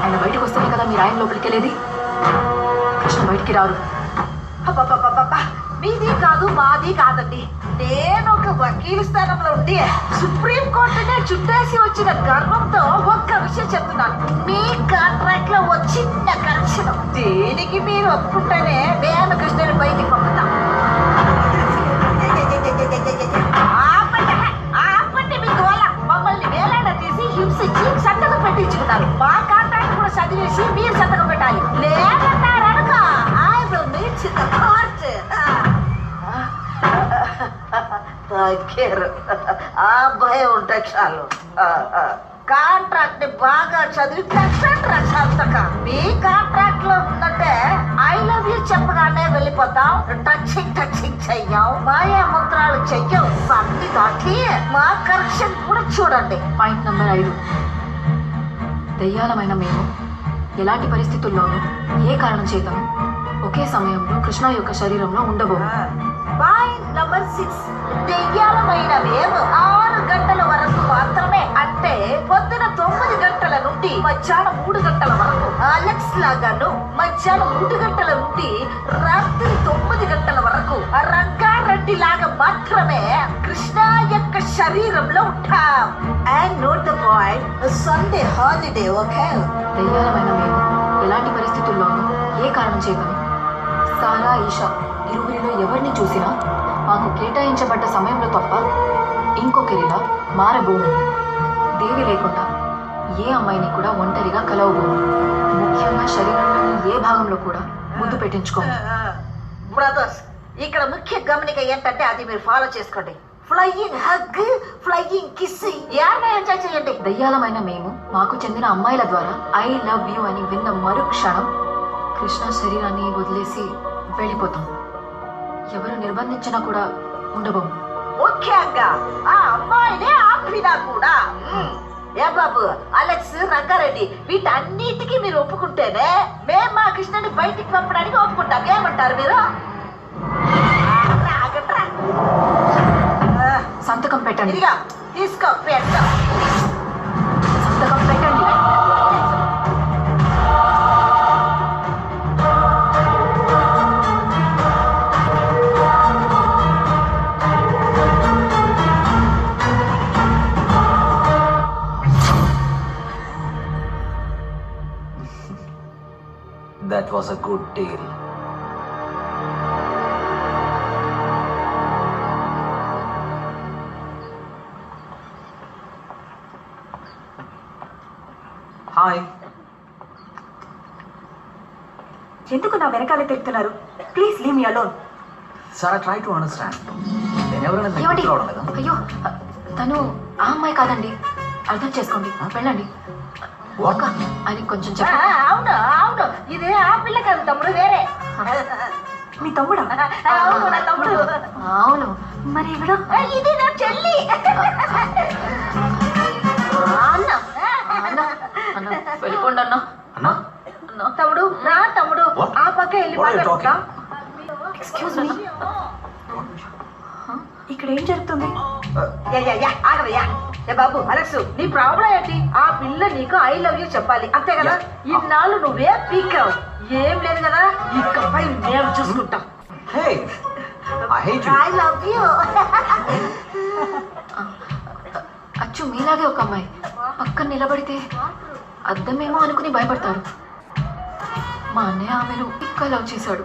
ఆయన బయటకు వస్తేనే కదా మీరు ఆయన లోపలికి వెళ్ళేది. కృష్ణ బయటికి రారు. మీది కాదు, మాది కాదండి. నేను ఒక వకీలు స్థానంలో ఉండి సుప్రీం కోర్టునే చుట్టేసి వచ్చిన గర్వంతో ఒక్క విషయం చెప్తున్నాను. మీ కాంట్రాక్ట్ లో చిన్న కరెక్షన్, దేనికి మీరు ఒప్పుకుంటేనే నేను కృష్ణని బయటికి పంపుతాం. ఆపండి, మీకు వల్ల మమ్మల్ని వేలాడ తీసి హింసించి సంతకం పెట్టించుకున్నారు. మా కాంట్రాక్ట్ కూడా చదివేసి మీరు సంతకం పెట్టాలి. లేదన్నారనుక I will meet in the court. ఆ భయం ఉంటే చాలు. కాంట్రాక్ట్ ని బాగా చదివి సంతకం. మీ కాంట్రాక్ట్ లో ఉందంటే ఐ లవ్ యూ చెప్పగానే వెళ్ళిపోతాం. టచింగ్ చెయ్యం, మాయా మంత్రాలు చెయ్యం. అన్ని దాటి మా కరెక్షన్ కూడా చూడండి. Point number 5. దెయ్యాలమైన మేము ఎలాంటి పరిస్థితుల్లోనూ ఏ కారణం చేతను ఒకే సమయంలో కృష్ణ యొక్క శరీరంలో ఉండబోము. Point number 6. దెయ్యాలమైన మేము 6 గంటల వరకు మాత్రమే, అంటే పొద్దున 9 గంటల నుండి మధ్యాహ్నం 3 గంటల వరకు అలెక్స్ లాగాను, మధ్యాహ్నం 3 గంటల నుండి రాత్రి 9 గంటల వరకు రంగారెడ్డి లాగా మాత్రమే కృష్ణ యొక్క శరీరంలో ఉంటాం. And note the point, Sunday holiday. Okay. దెయ్యాలమైన మేము ఎలాంటి పరిస్థితుల్లోనూ ఏ కారణం చేతను సారా, ఈషా ఇరువురిలో ఎవరిని చూసినా మాకు కేటాయించబడ్డ సమయంలో తప్ప ఇంకొకరిలా మారబోము. దేవి లేకుండా ఏ అమ్మాయిని కూడా ఒంటరిగా కలవబోము. ముఖ్యంగా శరీరంలోని ఏ భాగంలో కూడా ముద్దు పెట్టించుకోము. బ్రదర్స్, ఇక్కడ ముఖ్య గమనిక ఏంటంటే అది మీరు ఫాలో చేసుకోండి. Flying hug, flying kiss enjoy చేయండి. దయ్యాలమైన మేము మాకు చెందిన అమ్మాయిల ద్వారా ఐ లవ్ యూ అని విన్న మరుక్షణం కృష్ణ శరీరాన్ని వదిలేసి వెళ్ళిపోతాం. ఎవరు నిర్బంధించినా కూడా ఉండబోము. ముఖ్యంగా ఆ అమ్మాయినే ఆపినా కూడా. ఏ బాబు, అలెక్స్, రంగారెడ్డి వీటన్నిటికీ మీరు ఒప్పుకుంటేనే మేము మా కృష్ణని బయటికి పంపడానికి ఒప్పుకుంటాం. ఏమంటారు మీరు? సంతకం పెట్టండి. ఇదిగా తీసుకో, పెట్టు. సంతకం పెట్టండి. That was a good deal. Hi. ఎందుకు నా వెనకాలే తిరుగుతున్నారు? Please leave me alone. Sir, try to understand. నేను ఎవరైనా ఏమండి? రావడం లేదా? అయ్యో, తను ఆ అమ్మాయి కాదండి, అర్థం చేసుకోండి. వెళ్ళండి. అక్క, అని కొంచెం చెప్ప. అవును అవును, ఇదే ఆ పిల్ల కాదు తమ్ముడు, వేరే. మీ తమ్ముడా? అవును, నా తమ్ముడు. అవును, మరి ఎవడా? ఇది నా చెల్లి. అన్న అన్న అన్న వెళ్ళిపోండి అన్న. అన్నా తమ్ముడు రా తమ్ముడు, ఆ పక్క వెళ్ళి మాట్లాడుకుందాం. ఎక్స్క్యూజ్ మీ, ఇక్కడ ఏం జరుగుతుంది? ఆగవయ్యా. ఏ బాబు అలెక్స్, నీ ప్రాబ్లం ఏంటి? ఆ పిల్ల నీకు ఐ లవ్ యూ చెప్పాలి, అంతే కదా? ఇన్నాళ్ళు నువ్వే పీకావు, ఏం లేదు కదా? ఇకపై మేము చూసుకుంటాం. Hey, I hate you. I love you. అచ్చు మీలాగే ఒక అమ్మాయి పక్కన నిలబడితే అద్దమేమో అనుకుని భయపడతారు. మా అన్నయ్య ఆమెను ఇంకా లవ్ చేశాడు,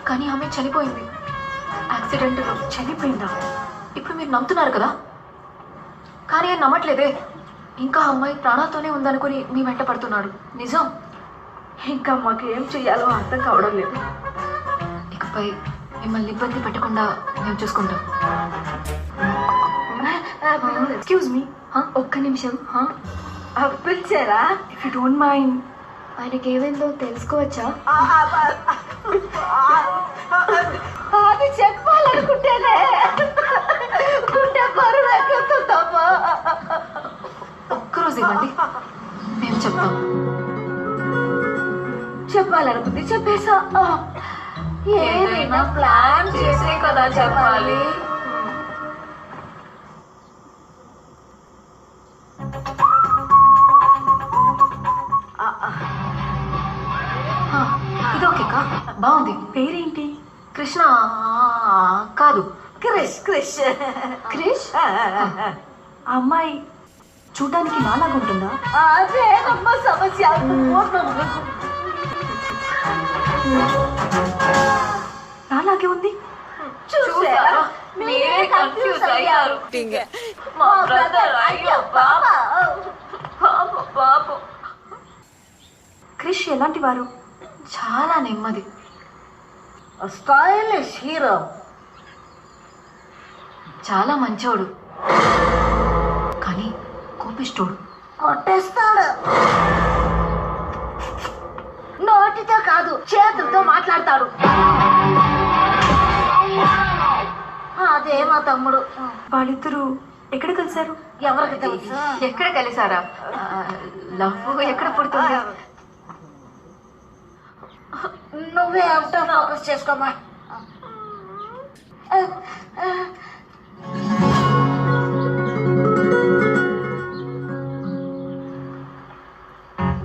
కానీ ఆమె చనిపోయింది యాక్సిడెంట్లో. చనిపోయిందా? ఇప్పుడు మీరు నమ్ముతున్నారు కదా, కానీ ఆయన నమ్మట్లేదే. ఇంకా అమ్మాయి ప్రాణాలతోనే ఉందనుకుని మీ వెంట పడుతున్నాడు. నిజం. ఇంకా మాకు ఏం చెయ్యాలో అర్థం కావడం లేదు. ఇకపై మిమ్మల్ని ఇబ్బంది పెట్టకుండా మేము చూసుకుంటాం. ఎక్స్క్యూజ్ మీ, ఒక్క నిమిషం. పిలిచారా? ఇఫ్ యూ డోంట్ మైండ్, ఆయనకి ఏమైందో తెలుసుకోవచ్చా? అది చెప్పాలనుకుంటేనే గుండె బరువు ఎక్కుతుందమ్మా. ఒక్కరోజు ఇవ్వండి, మేము చెప్తాం. చెప్పాలనుకుంది చెప్పేసా. ఏదైనా ప్లాన్ చేసే కదా చెప్పాలి. ఇది ఓకేకా, బాగుంది. పేరేంటి? కృష్ణ కాదు, క్రిష్. క్రిష్ క్రిష్. ఆ అమ్మాయి చూడడానికి నాలాగుంటుందా? అదేనమ్మా సమస్య. నాలాగే ఉంది. చూసారా, మీరే కన్ఫ్యూజ్ అయ్యారు. మా బ్రదర్, అయ్యో బాబా. క్రిష్ ఎలాంటి వారు? చాలా నెమ్మది, స్టైలిష్ హీరో. చాలా మంచోడు, కానీ కోపిష్టోడు. కొట్టేస్తాడు. నోటితో కాదు, చేతులతో మాట్లాడతాడు. అదే మా తమ్ముడు. వాళ్ళిద్దరూ ఎక్కడ కలిశారు? ఎవరికి తెలుసు? ఎక్కడ కలిసారా? లవ్ ఎక్కడ పుడుతుంది? నువ్వే అవుట్ ఆఫ్ ఫోకస్ చేసుకోమా.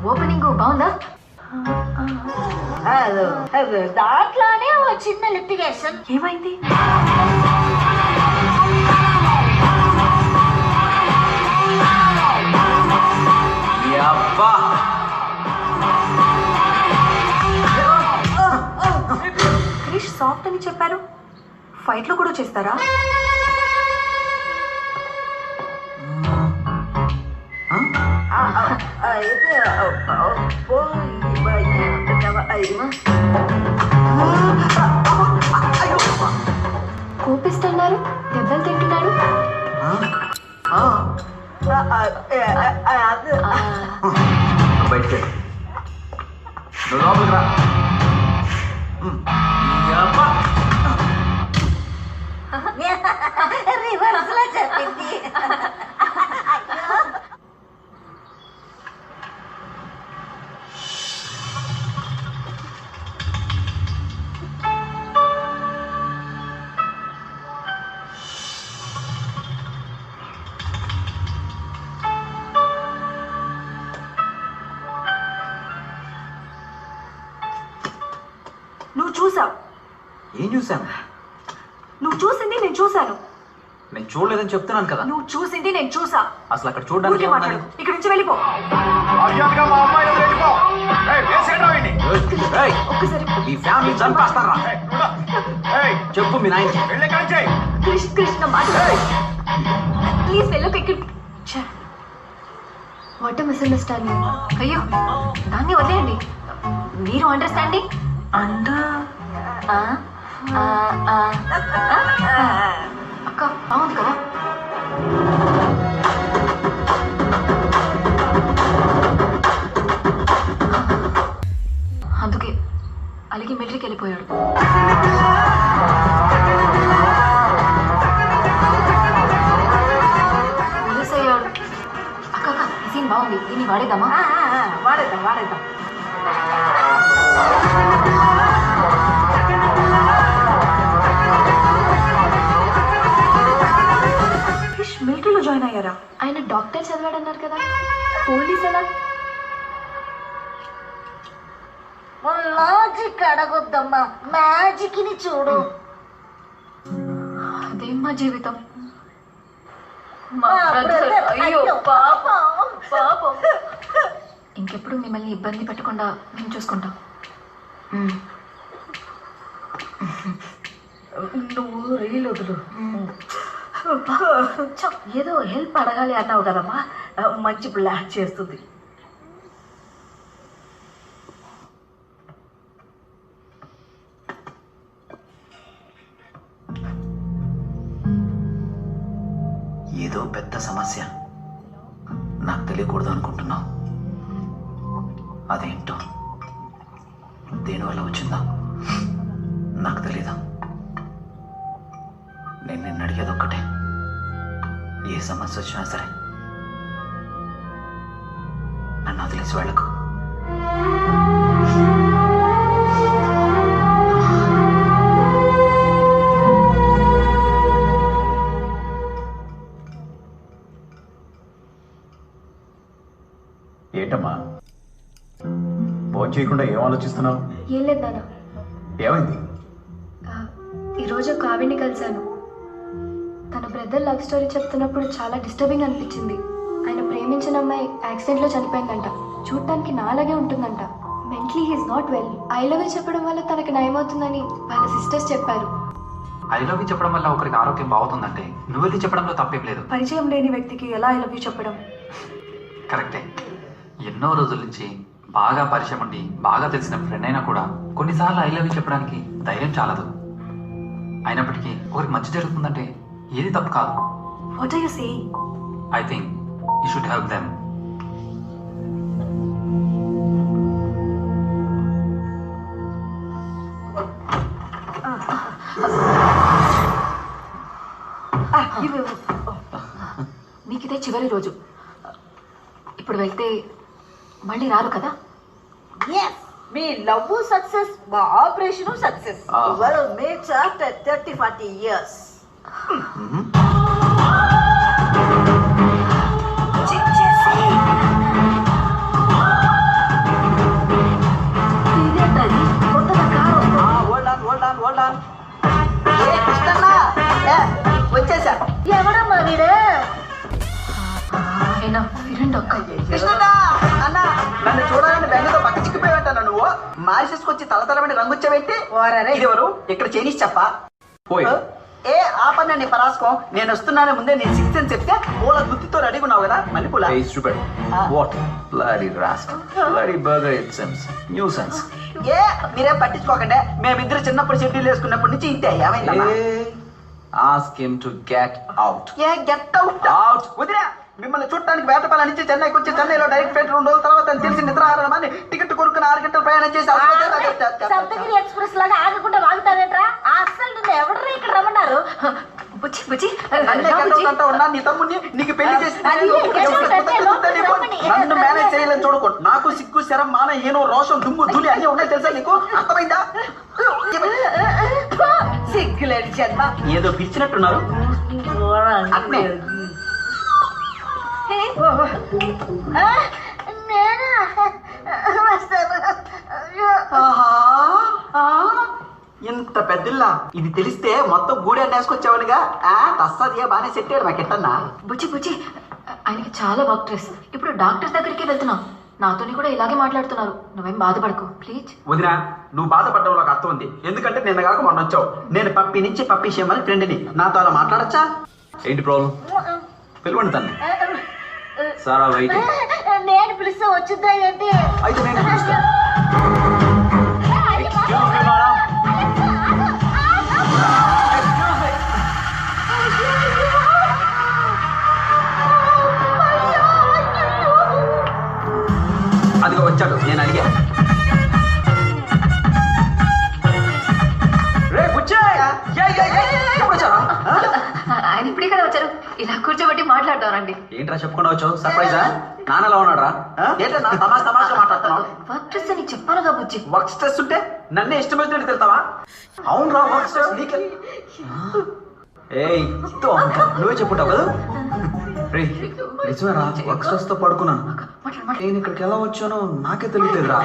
ఓపెనింగ్ బాగుందా? దాంట్లోనే ఓ చిన్న లిటిగేషన్. ఏమైంది? క్రిష్ సాఫ్ట్ అని చెప్పారు, ఫైట్ లో కూడా చేస్తారా? కోపిస్తున్నారు, దెబ్బలు తింటున్నాడు. బయటికి నువ్వు లోపలికి రా. రివర్స్ లో చెప్పింది. నువ్వు చూసావు. ఏం చూశాను? నువ్వు చూసింది నేను చూశాను. నేను చూడలేదని చెప్తున్నాను కదా. నువ్వు చూసింది నేను చూసా. అసలు అక్కడ చూడడానికి మాట్లాడు, ఇక్కడి నుంచి వెళ్ళిపో. ఒక్కసారి ఈ ఫ్యామిలీ చంపేస్తారా? చెప్పు మీ నాయన. కృష్ణ మాట్లాడు ప్లీజ్. వెళ్ళకు. ఇక్కడ వాట్ మిస్అండర్స్టాండింగ్. అయ్యో, దాన్ని వదిలేయండి. మీరు అండర్స్టాండింగ్ అక్క బాగుంది కదా? మిలిటరీకి వెళ్ళిపోయాడు. పోలీస్ అయ్యాడు. అక్క అక్క ఈ సీన్ బాగుంది, దీన్ని వాడేద్దామా? వాడేద్దాం వాడేద్దాం. మిలిటరీలో జాయిన్ అయ్యారా? ఆయన డాక్టర్ చదివాడన్నారు కదా, పోలీస్ ఎలా? లాజిక్ అడగొద్దమ్మా, మ్యాజిక్ ని చూడు. అదేం మా జీవితం. మా brother, అయ్యో పాపం పాపం. ఇంకెప్పుడు మిమ్మల్ని ఇబ్బంది పెట్టకుండా మేము చూసుకుంటాం. నువ్వు రీల్ వదులు. ఏదో హెల్ప్ అడగాలి అన్నావు కదమ్మా, మంచి ప్లాన్ చేస్తుంది. ఏదో పెద్ద సమస్య నాకు తెలియకూడదు అనుకుంటున్నావు. అదేంటో దేనివల్ల వచ్చిందా నాకు తెలీదు. నేను నిన్ను అడిగేది ఒక్కటే, ఏ సమస్య వచ్చినా సరే నన్ను వదిలేసి వెళ్ళకు. ఏంటమ్మా ఫోన్ చేయకుండా ఏం ఆలోచిస్తున్నావు? ఏం లేదు నాన్న, ఏమైంది? ఈరోజు కావ్యని కలిశాను. తన బ్రదర్ లవ్ స్టోరీ చెప్తున్నప్పుడు చాలా డిస్టర్బింగ్ అనిపించింది. ఆయన ప్రేమించిన అమ్మాయి యాక్సిడెంట్లో చనిపోయిందంట. చూడటానికి నాలాగే ఉంటుందంట. Mentally he's not well. I love you చెప్పడం వల్ల తనకి నయమవుతుందని వాళ్ళ సిస్టర్స్ చెప్పారు. ఐ లవ్ యూ చెప్పడం వల్ల ఒకరికి ఆరోగ్యం బాగుతుందంటే నువ్వు వెళ్ళి చెప్పడంలో తప్పేం లేదు. పరిచయం లేని వ్యక్తికి ఎలా ఐ లవ్ యూ చెప్పడం? కరెక్టే. ఎన్నో రోజుల నుంచి బాగా పరిచయం ఉండి బాగా తెలిసిన ఫ్రెండ్ అయినా కూడా కొన్నిసార్లు ఐ లవ్ యూ చెప్పడానికి ధైర్యం చాలదు. అయినప్పటికీ ఒకరికి మంచి జరుగుతుందంటే ఏది తప్పు కాదు. What are you saying? I think you should help them. మీకు ఇదే చివరి రోజు. ఇప్పుడు వెళ్తే మళ్ళీ రారు కదా? మీ లవ్ సక్సెస్, మా operation success. Mates after 30-40 years. వచ్చేసా. ఎవడమ్మా వీడు? అయినా వినండి అక్క. కృష్ణదా అన్న, నన్ను చూడాలని బెంగతో పక్క చిక్కిపోయి ఉంటాను. నువ్వు మారిసేసుకొచ్చి తలతలమని రంగుచ్చబెట్టి ఇదివరు ఇక్కడ చేనిసి చెప్పా పోయి. ఏ ఆపనండి పరాస్కో, నేను వస్తున్నాను ముందే నేను 6 అని చెప్తే పూల గుత్తితో రెడీగా ఉన్నావు కదా మళ్ళీ పూల. Hey stupid. What bloody rascal. Bloody burger it seems. Nuisance. ఏ మీరేం పట్టించుకోకండి, మేమిద్దరు చిన్నప్పుడు షెడ్యూల్ వేసుకున్నప్పటి నుంచి ఇంతే. ఏమైందమ్మా? Hey, ask him to get out. ఏ గెట్ అవుట్ అవుట్ వదిరా. మిమ్మల్ని చూడటానికి వేటపాల నుంచి చెన్నైకి వచ్చి చెన్నైలో డైరెక్ట్ ఫ్లైట్ 2 రోజుల తర్వాత తెలిసి నిద్ర ఆరమని టికెట్ కొనుక్కుని 6 గంటలు ప్రయాణం చేసి సప్తగిరి ఎక్స్ప్రెస్ లాగా ఆగకుండా వాగుతావేంట్రా? అసలు నిన్ను ఎవరు ఇక్కడ రమ్మన్నారు? బుచ్చి బుచ్చి ఉన్నా నీ తమ్ముడిని నీకు పెళ్లి చేసి నన్ను మేనేజ్ చేయాలని చూడకూడదు. నాకు సిగ్గు శరం మాన ఏనో రోషం దుమ్ము ధూళి అన్ని ఉన్నాయి తెలుసా నీకు? అర్థమైందా? సిగ్గులేని జన్మ. ఏదో పిలిచినట్టున్నారు. అట్నే నేనా వస్తాను. ఇంత పెద్దల్లా ఇది తెలిస్తే మొత్తం గూడె నేసుకొచ్చావనిగా. తస్సదియా బానే సెట్ అయ్యాడు మాకెట్టన్నా. బుచ్చి బుచ్చి ఆయనకి చాలా వర్క్ స్ట్రెస్. ఇప్పుడు డాక్టర్ దగ్గరికి వెళ్తున్నాం. నాతోని కూడా ఇలాగే మాట్లాడుతున్నారు. నువ్వేం బాధపడకు ప్లీజ్. వదినా, నువ్వు బాధపడడం నాకు అర్థం ఉంది. ఎందుకంటే నిన్న కాక మొన్న వచ్చావు. నేను పప్పి నుంచి పప్పి చేయమని ఫ్రెండ్ని. నాతో అలా మాట్లాడచ్చా? ఏంటి ప్రాబ్లం? పిలవండి తన్ని. సారా వెయిట్. నేను పిలిస్తే వచ్చిందా ఏంటి? అయితే నేను పిలుస్తా. అదిగో వచ్చాడు. నేను అడిగా ఇప్పుడే కదా వచ్చారు, ఇలా కూర్చోబెట్టి మాట్లాడతానండి. ఏంట్రా చెప్పుకుండా వచ్చావు? సర్ప్రైజా? నాన్నలా ఉన్నాడు రా. ఏంట్రా నా తమాషా మాట్లాడుతున్నావు? వర్క్ స్ట్రెస్ అని చెప్పానుగా బుజ్జి. వర్క్ స్ట్రెస్ ఉంటే నన్నే ఇష్టమైనట్టు తెలుతావా? అవును రా, వర్క్ స్ట్రెస్ నీకే. ఏయ్ నువ్వే చెప్పుంటావు కదా. రే నిజమేరా, వర్క్ స్ట్రెస్ తో పడుకున్నాను. నేను ఇక్కడికి ఎలా వచ్చానో నాకే తెలియట్లేదురా.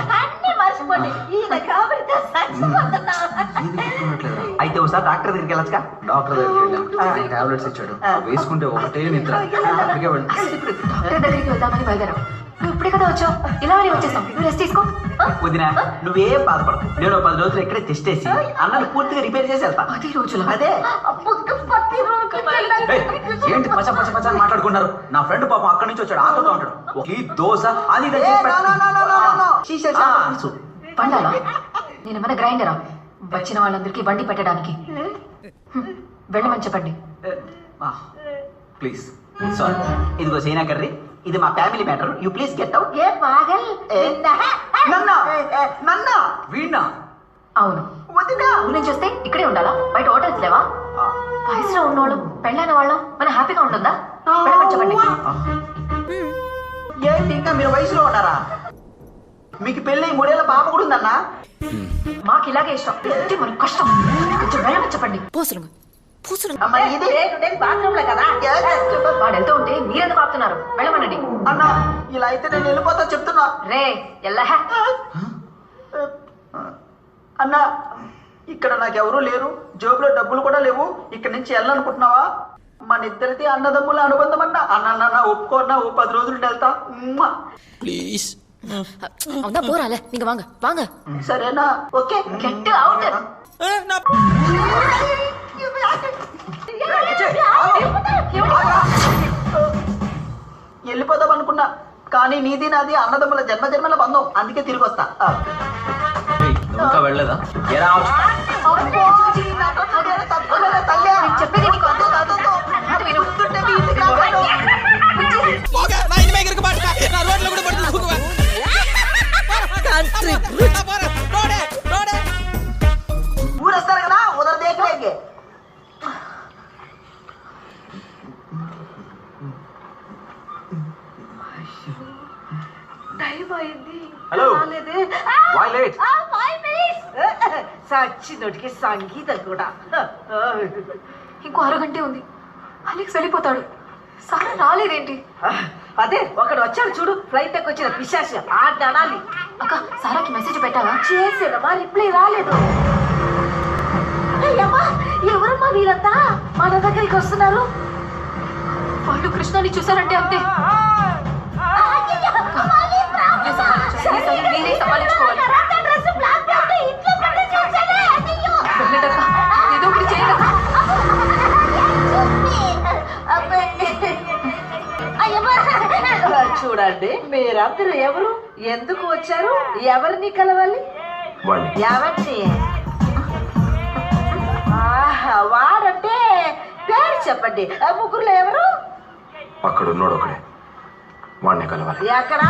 అయితే ఒకసారి డాక్టర్ దగ్గరికి వెళ్ళొచ్చుగా. డాక్టర్ దగ్గరికి వెళ్ళాను, టాబ్లెట్స్ ఇచ్చాడు, వేసుకుంటే ఒకటే నిద్ర. అక్కడికే వెళ్ళి ఇప్పుడు డాక్టర్ దగ్గరికి వెళ్దామని బయలుదేరాం. నువ్వు ఇప్పుడే కదా వచ్చావు, ఇలా అని వచ్చేసాం. నువ్వు రెస్ట్ తీసుకో. వదినా నువ్వేం బాధపడకు, నేను 10 రోజులు ఇక్కడే టెస్ట్ చేసి అన్నను పూర్తిగా రిపేర్ చేసి వెళ్తా. 10 రోజులు? అదే. ఏంటి పచ్చ పచ్చ పచ్చ అని మాట్లాడుకున్నారు? నా ఫ్రెండ్ పాపం అక్కడి నుంచి వచ్చాడు, ఆటోతో ఉంటాడు. ఈ దోశ అది పండాలా? నేనేమైనా గ్రైండరా వచ్చిన వాళ్ళందరికీ బండి పెట్టడానికి? వెళ్ళమని చెప్పండి. Please sorry. ఇదిగో సైనా కర్రీ, ఇది మా family matter. You please get out. నన్నా వీణా? అవును. ఊరి నుంచి వస్తే ఇక్కడే ఉండాలా? బయట హోటల్స్ లేవా? వయసులో ఉన్నోళ్ళు పెళ్ళైన వాళ్ళం మన హ్యాపీగా ఉంటుందా? వెళ్ళమని చెప్పండి. ఏంటి ఇంకా మీరు వయసులో ఉన్నారా? మీకు పెళ్ళి 3 ఏళ్ల పాప కూడా ఉందన్నా? మాకు ఇలాగే ఇష్టం, మనకు కష్టం. కొంచెం వెళ్ళమని చెప్పండి. వాడు వెళ్తూ ఉంటే మీరెందుకు ఆపుతున్నారు? వెళ్ళమనండి. అన్నా ఇలా అయితే నేను వెళ్ళిపోతా చెప్తున్నా. రే ఎల్లా. అన్నా ఇక్కడ నాకెవరూ లేరు, జోబులో డబ్బులు కూడా లేవు. ఇక్కడ నుంచి వెళ్ళాలనుకుంటున్నావా? మన ఇద్దరిది అన్నదమ్ముల అనుబంధం అన్నా. అన్న ఒప్పుకోన్నా, 10 రోజులు వెళ్తా ప్లీజ్. పోరాలే నీకు వాంగ వాంగ. సరేనా? Okay get out. వెళ్ళిపోదాం అనుకున్నా, కానీ నీది నాది అన్నదమ్ముల జన్మజన్మల బంధం, అందుకే తిరిగి వస్తా. ఇంకా వెళ్ళలేదా? ఊరేస్తారు కదా, ఉదర్ దేఖలేంగే. Hello, why late? సచ్చినోటికి సంగీతం కూడా. ఇంకో అరగంటే ఉంది, అలెక్స్ వెళ్ళిపోతాడు. సారా రాలేదేంటి? అదే ఒకడు వచ్చాడు చూడు, ఫ్లైట్ ఎక్కి వచ్చిన పిశాచి, ఆ అనాలి. అక్క సారాకి మెసేజ్ పెట్టావా? చేసేదమ్మా, రిప్లై రాలేదు. అయ్యమ్మా, ఎవరమ్మా వీరంతా మన దగ్గరికి వస్తున్నారు? వాళ్ళు కృష్ణని చూసారంటే అంతే. మీరే సమాలించుకోవాలి. ఏదో ఒకటి చేయగలరా? చూడండి, మీరందరూ ఎవరు, ఎందుకు వచ్చారు, ఎవరిని కలవాలి? ఎవరిని? వాడంటే పేరు చెప్పండి. ముగ్గురులో ఎవరు? అక్కడ ఉన్నాడు ఒకడే, వాడిని కలవాలి. ఎక్కడ?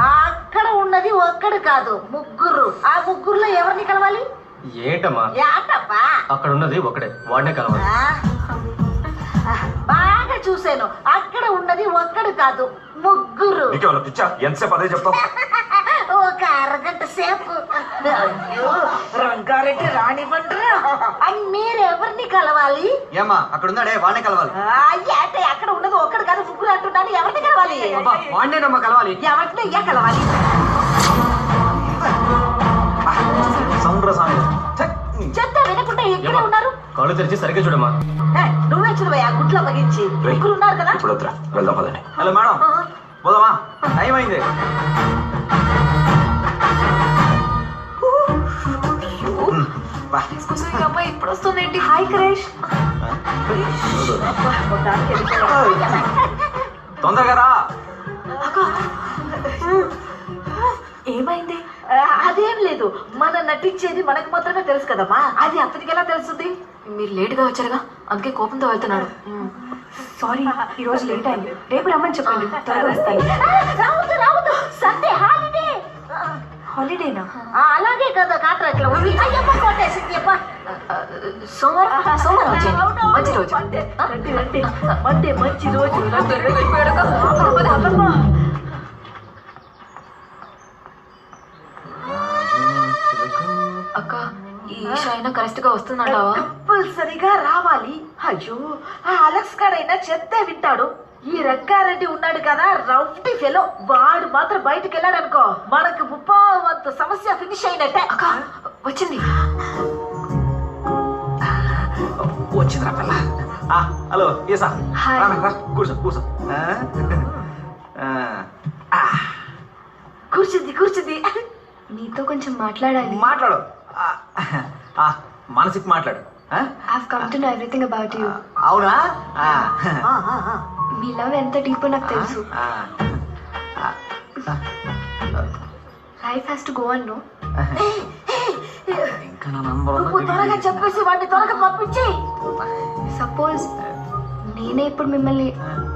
అక్కడ ఉన్నది ఒక్కడు కాదు, ముగ్గురు. ఆ ముగ్గురులో ఎవరిని కలవాలి? ఏంటమ్మా ఏంటప్పా? అక్కడ ఉన్నది ఒకడే, వాడినే కలవాలి. బాగా చూశాను, అక్కడ ఉన్నది ఒక్కడు కాదు, ముగ్గురు. పిచ్చా, ఎంతసేపు అదే చెప్తావు? ఒక అరగంట సేపు. రంగారెడ్డి రానివ్వండి. మీరు ఎవరిని కలవాలి? ఏమా అక్కడ ఉన్నాడే, వాడినే కలవాలి. అంటే అక్కడ ఉన్నది ఒక్కడు కాదు, ముగ్గురు అంటున్నాను. ఎవరిని కలవాలి? వాడినేనమ్మా కలవాలి. ఎవరిని కలవాలి? చెప్తా వినకుండా ఎక్కడ ఉన్నారు? కళ్ళు తెరిచి సరిగ్గా చూడమ్మా. నువ్వే చూడవా, గుట్లో పగించి ముగ్గురు ఉన్నారు కదా. ఇప్పుడు వద్దురా, వెళ్దాం పదండి. హలో మేడం, పోదామా? టైం అయింది. అమ్మాయి ఇప్పుడు వస్తుందేంటి? హాయ్ క్రేష్. తొందరగా రా. ఏమైంది? అదేం లేదు, మన నటించేది మనకు మాత్రమే తెలుసు కదమ్మా, అది అతనికి ఎలా తెలుస్తుంది? మీరు లేట్గా వచ్చారుగా, అందుకే కోపంతో వెళ్తున్నాడు. సారీ, ఈ రోజు లేట్ అయింది. రేపు రమ్మని చెప్పండి, త్వరగా వస్తాను. రావద్దు, సండే హాలిడే. హాలిడేనా? అలాగే కదా కాంట్రాక్ట్ లో కొట్టేసింది. సోమవారం వచ్చేయండి. మంచి రోజు. మండే మంచి రోజు అక్క ఈ ఈషా అయినా కరెక్ట్ గా వస్తుందంటావా? కంపల్సరిగా రావాలి. అయ్యో ఆ అలెక్స్ గారైనా చెప్తే వింటాడు. ఈ రంగారెడ్డి ఉన్నాడు కదా రౌంటీ ఫెలో, వాడు మాత్రం బయటకు వెళ్ళాడు అనుకో మనకు 30% సమస్య ఫినిష్ అయినట్టే. అక్క వచ్చింది. వచ్చిందిరా పిల్ల. హలో ఏసా హాయ్. కూర్చో కూర్చో. కూర్చుంది మీతో కొంచెం మాట్లాడాలి. మాట్లాడు. మనసికి మాట్లాడు. I've come to know everything about you. అవునా? మీ లవ్ ఎంత డీప్ నాకు తెలుసు. Life has to go on, no? ఇంకా నా నంబర్ నువ్వు త్వరగా చెప్పేసి వాడిని త్వరగా పంపించి. సపోజ్ నేనే ఇప్పుడు మిమ్మల్ని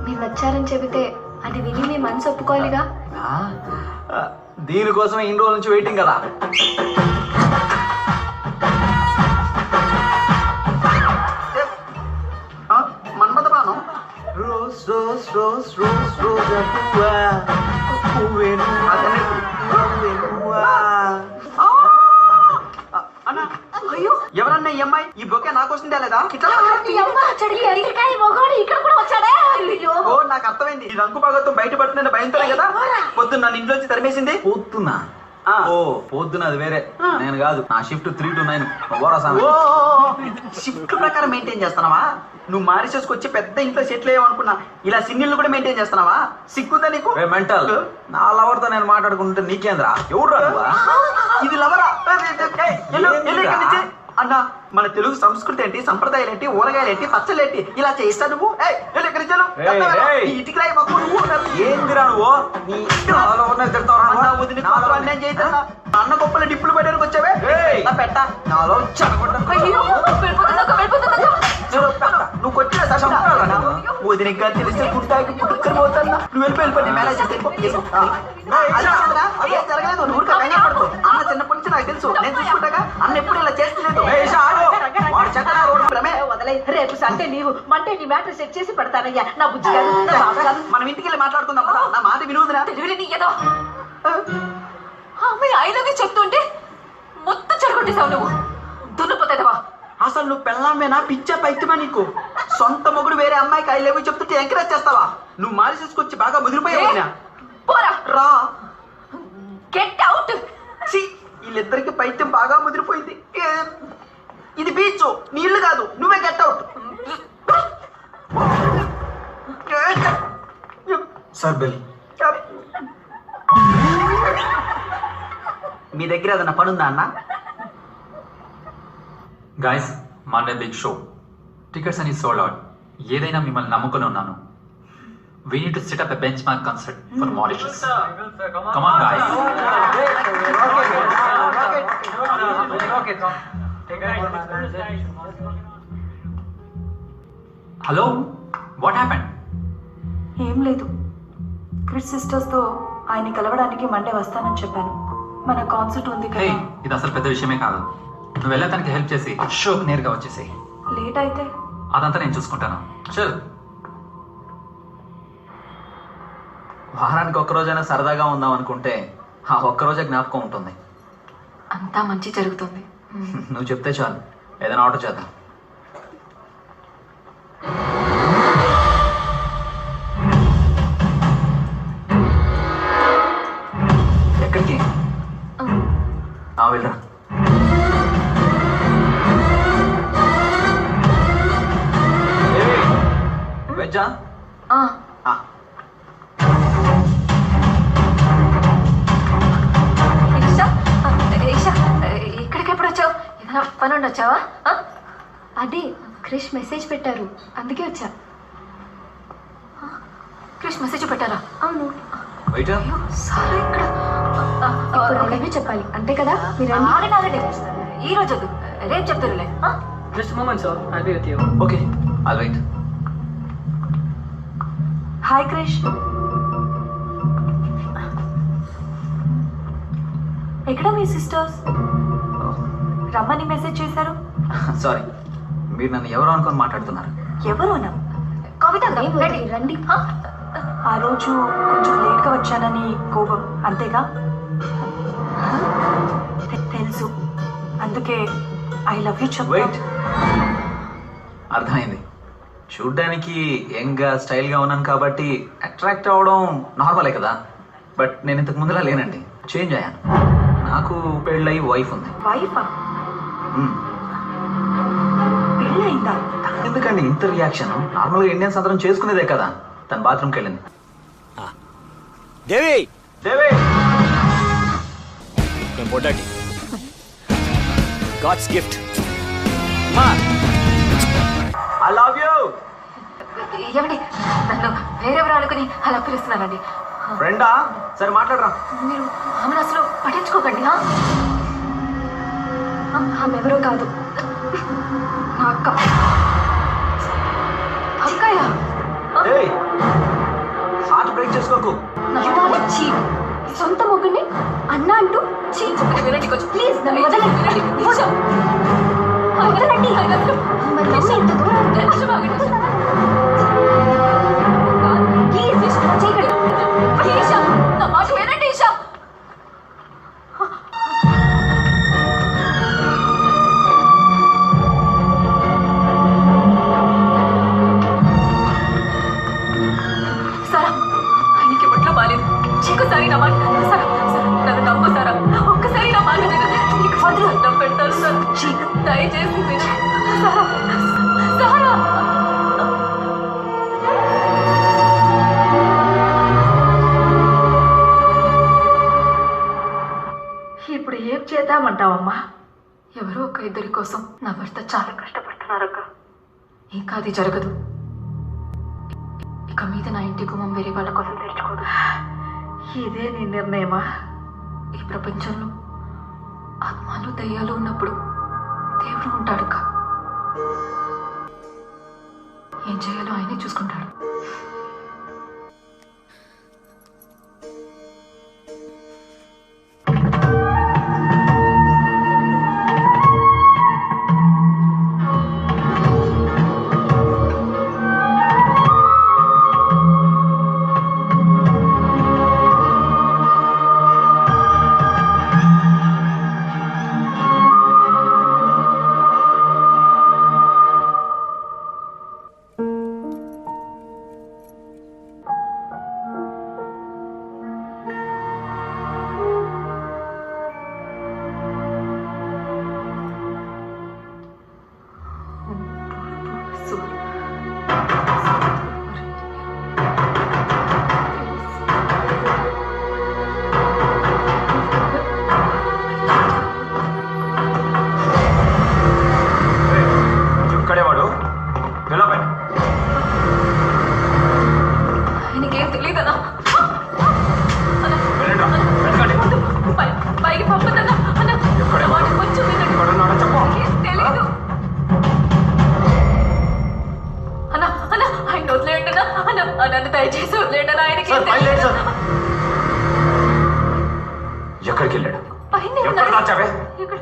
మీరు నచ్చారని చెబితే అది విని మీ మనసు ఒప్పుకోవాలిగా. దీనికోసమే ఇన్ని రోజుల నుంచి వెయిటింగ్ కదా. మన్మథ బాణం. రోజ్ రోజ్ రోజ్ రోజ్ రోజా పువ్వా పువ్వేను అన్న అయ్యో ఎవరన్నా ఈ అమ్మాయి? ఈ బొకే నా కోసం తేలేదా? ఇక్కడ కూడా వచ్చాడే. అయ్యో ఓ నాకు అర్థమైంది. ఈ రంగు భాగత్వం బయటపడుతున్న భయంతోనే కదా పొద్దున్న నన్ను ఇంట్లోంచి తరిమేసింది. పొద్దునా? ఓ పొద్దున అది వేరే, నేను కాదు. నా షిఫ్ట్ 3 to 9. షిఫ్ట్ ప్రకారం మెయింటైన్ చేస్తున్నావా? నువ్వు మారిసేసుకొచ్చి పెద్ద ఇంట్లో సెటిల్ అయ్యావు అనుకున్నా. ఇలా సింగిల్ కూడా మెయింటైన్ చేస్తున్నావా? సిగ్గుందా నీకు? మెంటల్. నా లవర్ తో నేను మాట్లాడుకుంటే నీకేంద్రా? ఎవరు ఇది లవరా? అన్న మన తెలుగు సంస్కృతి ఏంటి, సంప్రదాయాలు ఏంటి, ఊరగాయలు ఏంటి, పచ్చళ్ళు ఏంటి, ఇలా చేస్తా నువ్వు? ఇటుకి రాయి మాకు. ఏందిరా నువ్వు? నీ అన్న వదిలి అన్యాయం చేద్దా? అన్న గొప్పల డిప్పులు పెట్టడానికి వచ్చావే పెట్ట నాలో నువ్వు కొట్టిన వదినగా తెలిస్తే గుర్తాకి పుట్టుకొని పోతున్నా. నువ్వు వెళ్ళిపోయి మేనేజ్ జరగలేదు. నువ్వు పడుతూ అన్న చిన్నప్పటి నుంచి నాకు తెలుసు. నేను చూసుకుంటాగా అన్న ఎప్పుడు ఇలా చేస్తలేదు. రేపు సండే నీవు మండే నీ మ్యాటర్ సెట్ చేసి పెడతానయ్యా. నా బుజ్జి కాదు. మనం ఇంటికి వెళ్ళి మాట్లాడుకుందాం. నా మాట వినోదునా? ఏదో అమ్మాయి ఐదవి చెప్తుంటే మొత్తం చెడగొట్టేశావు నువ్వు. దున్నపోతావా? అసలు నువ్వు పెళ్ళామేనా పిచ్చా పైత్యమా? నీకు సొంత మొగుడు వేరే అమ్మాయికి ఐ లవ్ యూ చెప్తుంటే ఎంకరేజ్ చేస్తావా? నువ్వు మారి చేసుకొచ్చి బాగా ముదిరిపోయావు. పోరా రా గెట్ అవుట్. వీళ్ళిద్దరికి పైత్యం బాగా ముదిరిపోయింది. ఇది బీచ్, నీళ్లు కాదు. నువ్వే గెట్ అవుట్. Sir bill. మీ దగ్గర ఏదైనా పనుందా అన్న? Guys, Monday big show. Tickets అని సోల్డ్ అవుట్. ఏదైనా మిమ్మల్ని నమ్ముకుని ఉన్నాను. We need to set up a benchmark concert for Mauritius. Come on, guys. Hello? What happened? ఏం లేదు. క్రిస్ సిస్టర్స్తో ఆయన కలవడానికి మండే వస్తానని చెప్పాను. మన కాన్సర్ట్ ఉంది Hey, కదా. ఇది అసలు పెద్ద విషయమే కాదు. నువ్వు వెళ్ళటానికి హెల్ప్ చేసి షోకి నేరుగా వచ్చేసేయి. లేట్ అయితే అదంతా నేను చూసుకుంటాను. చల్. వారానికి ఒక్కరోజైనా సరదాగా ఉందాం అనుకుంటే ఆ ఒక్కరోజే జ్ఞాపకం ఉంటుంది. అంతా మంచి జరుగుతుంది. నువ్వు చెప్తే చాలు, ఏదైనా ఆర్డర్ చేద్దాం. ఎక్కడికి? వెళ్ళరా. వెజ్జా? ఇక్కడికి ఎప్పుడు వచ్చావు? ఏదైనా పని ఉండొచ్చావా? అదే క్రిష్ మెసేజ్ పెట్టారు, అందుకే వచ్చా. క్రిష్ మెసేజ్ పెట్టారా? అవును. వెయిటర్. సారా ఇక్కడ ఇప్పుడు అలాగే చెప్పాలి అంతే కదా? మీరు ఆగండి ఆగండి. ఈ రోజు వద్దు, రేపు చెప్తారులే. Just a moment, sir. I'll be with you. Okay, I'll wait. Hi Krish. ఎక్కడ మీ సిస్టర్స్? రమ్మని మెసేజ్ చేశారు? సారీ, మీరు నన్ను ఎవరు అనుకొని మాట్లాడుతున్నారు? ఎవరునా? కవిత రండి. ఆ రోజు కొంచెం లేట్గా వచ్చానని కోపం, అంతేగా? తెలుసు, అందుకే ఐ లవ్ యూ వెయిట్, చెప్పు. అర్థమైంది. చూడ్డానికి యంగ్గా స్టైల్గా ఉన్నాను కాబట్టి అట్రాక్ట్ అవ్వడం నార్మలే కదా. బట్ నేను ఇంతకు ముందులా లేనండి, చేంజ్ అయ్యాను. నాకు పెళ్ళయి వైఫ్ ఉంది. వైఫా? మ్మ్. పెళ్ళయిందా? ఎందుకండి ఇంత రియాక్షన్? నార్మల్గా ఇండియన్స్ అందరం చేసుకునేదే కదా. తన బాత్రూమ్కి వెళ్ళింది. దేవి దేవి, నేను పొడ్డాటి గాడ్స్ గిఫ్ట్ మా ఐ లవ్ యూ. ఏమండి, నన్ను వేరెవరు అనుకుని అలా పిలుస్తున్నానండి. ఫ్రెండా? సరే మాట్లాడరా. మీరు ఆమెను అసలు పట్టించుకోకండి. ఆమె ఎవరో కాదు, నా అక్క. అక్కయ్య, ఏయ్, హార్ట్ బ్రేక్ చేసుకోకు. చీ, సొంత మొగ్గుని అన్న అంటూ చీ. వినండి కొంచెం ప్లీజ్, నన్ను వదలండి. వదలండి. మరి మమ్మీ ఇంత దూరం ప్లీజ్ చేయకండి. ఈషా, నా మాట వినండి. ఈషా, సారా, ఆయనకి ఒంట్లో బాలేదు. ఇంకోసారి నా మాట సారా, నన్ను నమ్ము సారా. ఒక్కసారి నా మాట నీకు వదిలి అన్నం పెడతాను సార్. దయచేసి సారా, సారా. ఇప్పుడు ఏం చేద్దామంటావమ్మా? ఎవరో ఒక ఇద్దరి కోసం నా భర్త చాలా కష్టపడుతున్నారక్క. ఇంకా అది జరగదు. ఇక మీద నా ఇంటి గుమ్మం వేరే వాళ్ళ కోసం తెరుచుకోదు. ఇదే నీ నిర్ణయమా? ఈ ప్రపంచంలో ఆత్మలు దయ్యాలు ఉన్నప్పుడు దేవుడు ఉంటాడక్క. ఏం చేయాలో ఆయనే చూసుకుంటాడు. ఆయనకేం తెలియదనా? పైకి పంపుదన్నా కొంచెం తెలీదు అన్నా. అన్నా, ఆయన వదిలేయండినా. నన్ను దయచేసి వదిలేయండి. ఆయనకి ఎక్కడికి వెళ్ళాడు? పైన ఎక్కడ దాచావే? ఇక్కడ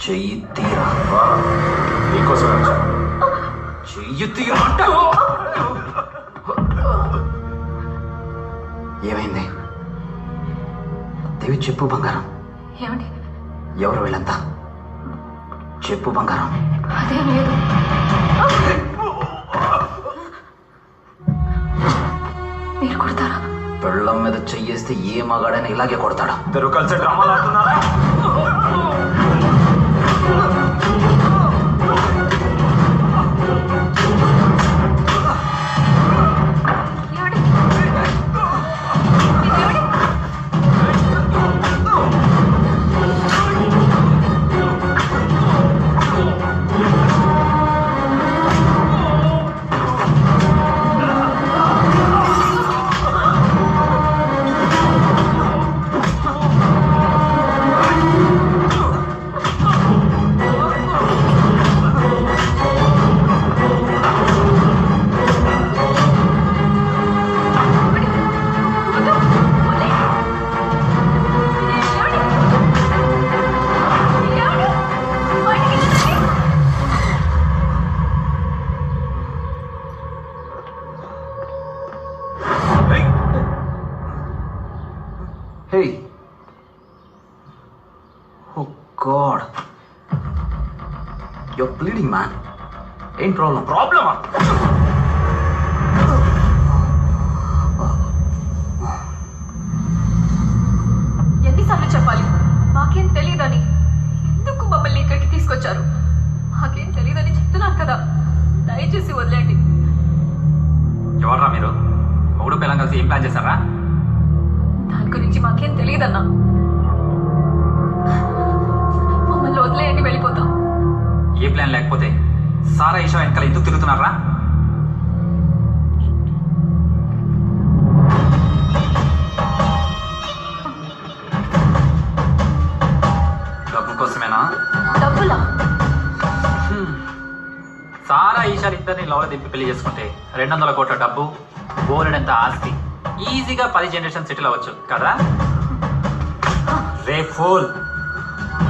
చెయ్యి తీరా. నీకోసం చెయ్యి తీరా. ఏమైంది దేవి? చెప్పు బంగారం. ఏమండి, ఎవరు వీళ్ళంతా? చెప్పు బంగారం. అదేం లేదు. మీరు కొడతారా? పెళ్ళం మీద చెయ్యేస్తే ఏ మగాడైనా ఇలాగే కొడతాడా? ఇద్దరు కలిసి డ్రామాలు ఆడుతున్నారా? ఏమండి? Your bleeding man. ఏం ప్రాబ్లం? ప్రాబ్లమా? ఎన్నిసార్లు చెప్పాలి మాకేం తెలియదని? ఎందుకు మమ్మల్ని ఇక్కడికి తీసుకొచ్చారు? మాకేం తెలియదని చెప్తున్నాను కదా, దయచేసి వదిలేండి. ఎవర్రా మీరు? మూడు పిల్లలు కలిసి ఏం ప్లాన్ చేశారా? దాని గురించి మాకేం తెలియదన్నా. మమ్మల్ని వదిలేయండి, వెళ్ళిపోతాం. ఏ ప్లాన్ లేకపోతే సారా ఈషా వెనకాల ఎందుకు తిరుగుతున్నారా? డబ్బు కోసమేనా? డబ్బులా? సారా ఈషా ఇద్దరిని లవల దింపి పెళ్లి చేసుకుంటే 200 కోట్ల డబ్బు, బోలెడంత ఆస్తి, ఈజీగా 10 జనరేషన్ సెటిల్ అవ్వచ్చు కదా? రే ఫూల్,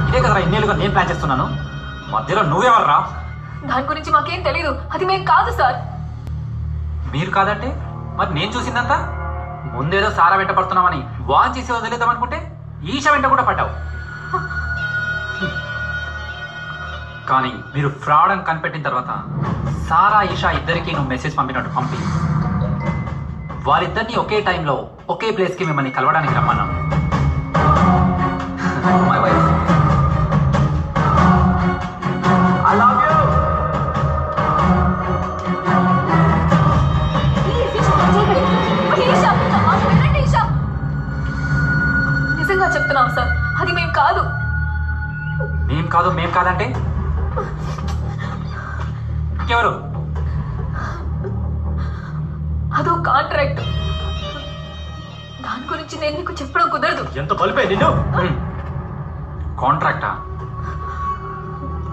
ఇదే కదరా ఇన్నేళ్ళుగా నేను ప్లాన్ చేస్తున్నాను. మధ్యలో నువ్వెవర్రా? దాని గురించి మాకేం తెలీదు. అది మేం కాదు సార్. మీరు కాదంటే మరి నేను చూసిందంతా? ముందేదో సారా వెంట పడుతున్నామని వాన్ చేసి వదిలేద్దాం అనుకుంటే ఈషా వెంట కూడా పడ్డావు. కానీ మీరు ఫ్రాడ్ అని కనిపెట్టిన తర్వాత సారా ఈషా ఇద్దరికి నువ్వు మెసేజ్ పంపినట్టు పంపి వారిద్దరిని ఒకే టైంలో ఒకే ప్లేస్కి మిమ్మల్ని కలవడానికి రమ్మన్నాను. My wife, I love you. నిజంగా చెప్తున్నాం సార్, అది మేం కాదు. మేం కాదంటే ఎవరు? అదో కాంట్రాక్ట్. దాని గురించి నేను నీకు చెప్పడం కుదరదు. ఎంత బలిపే నిన్ను? కాంట్రాక్టా?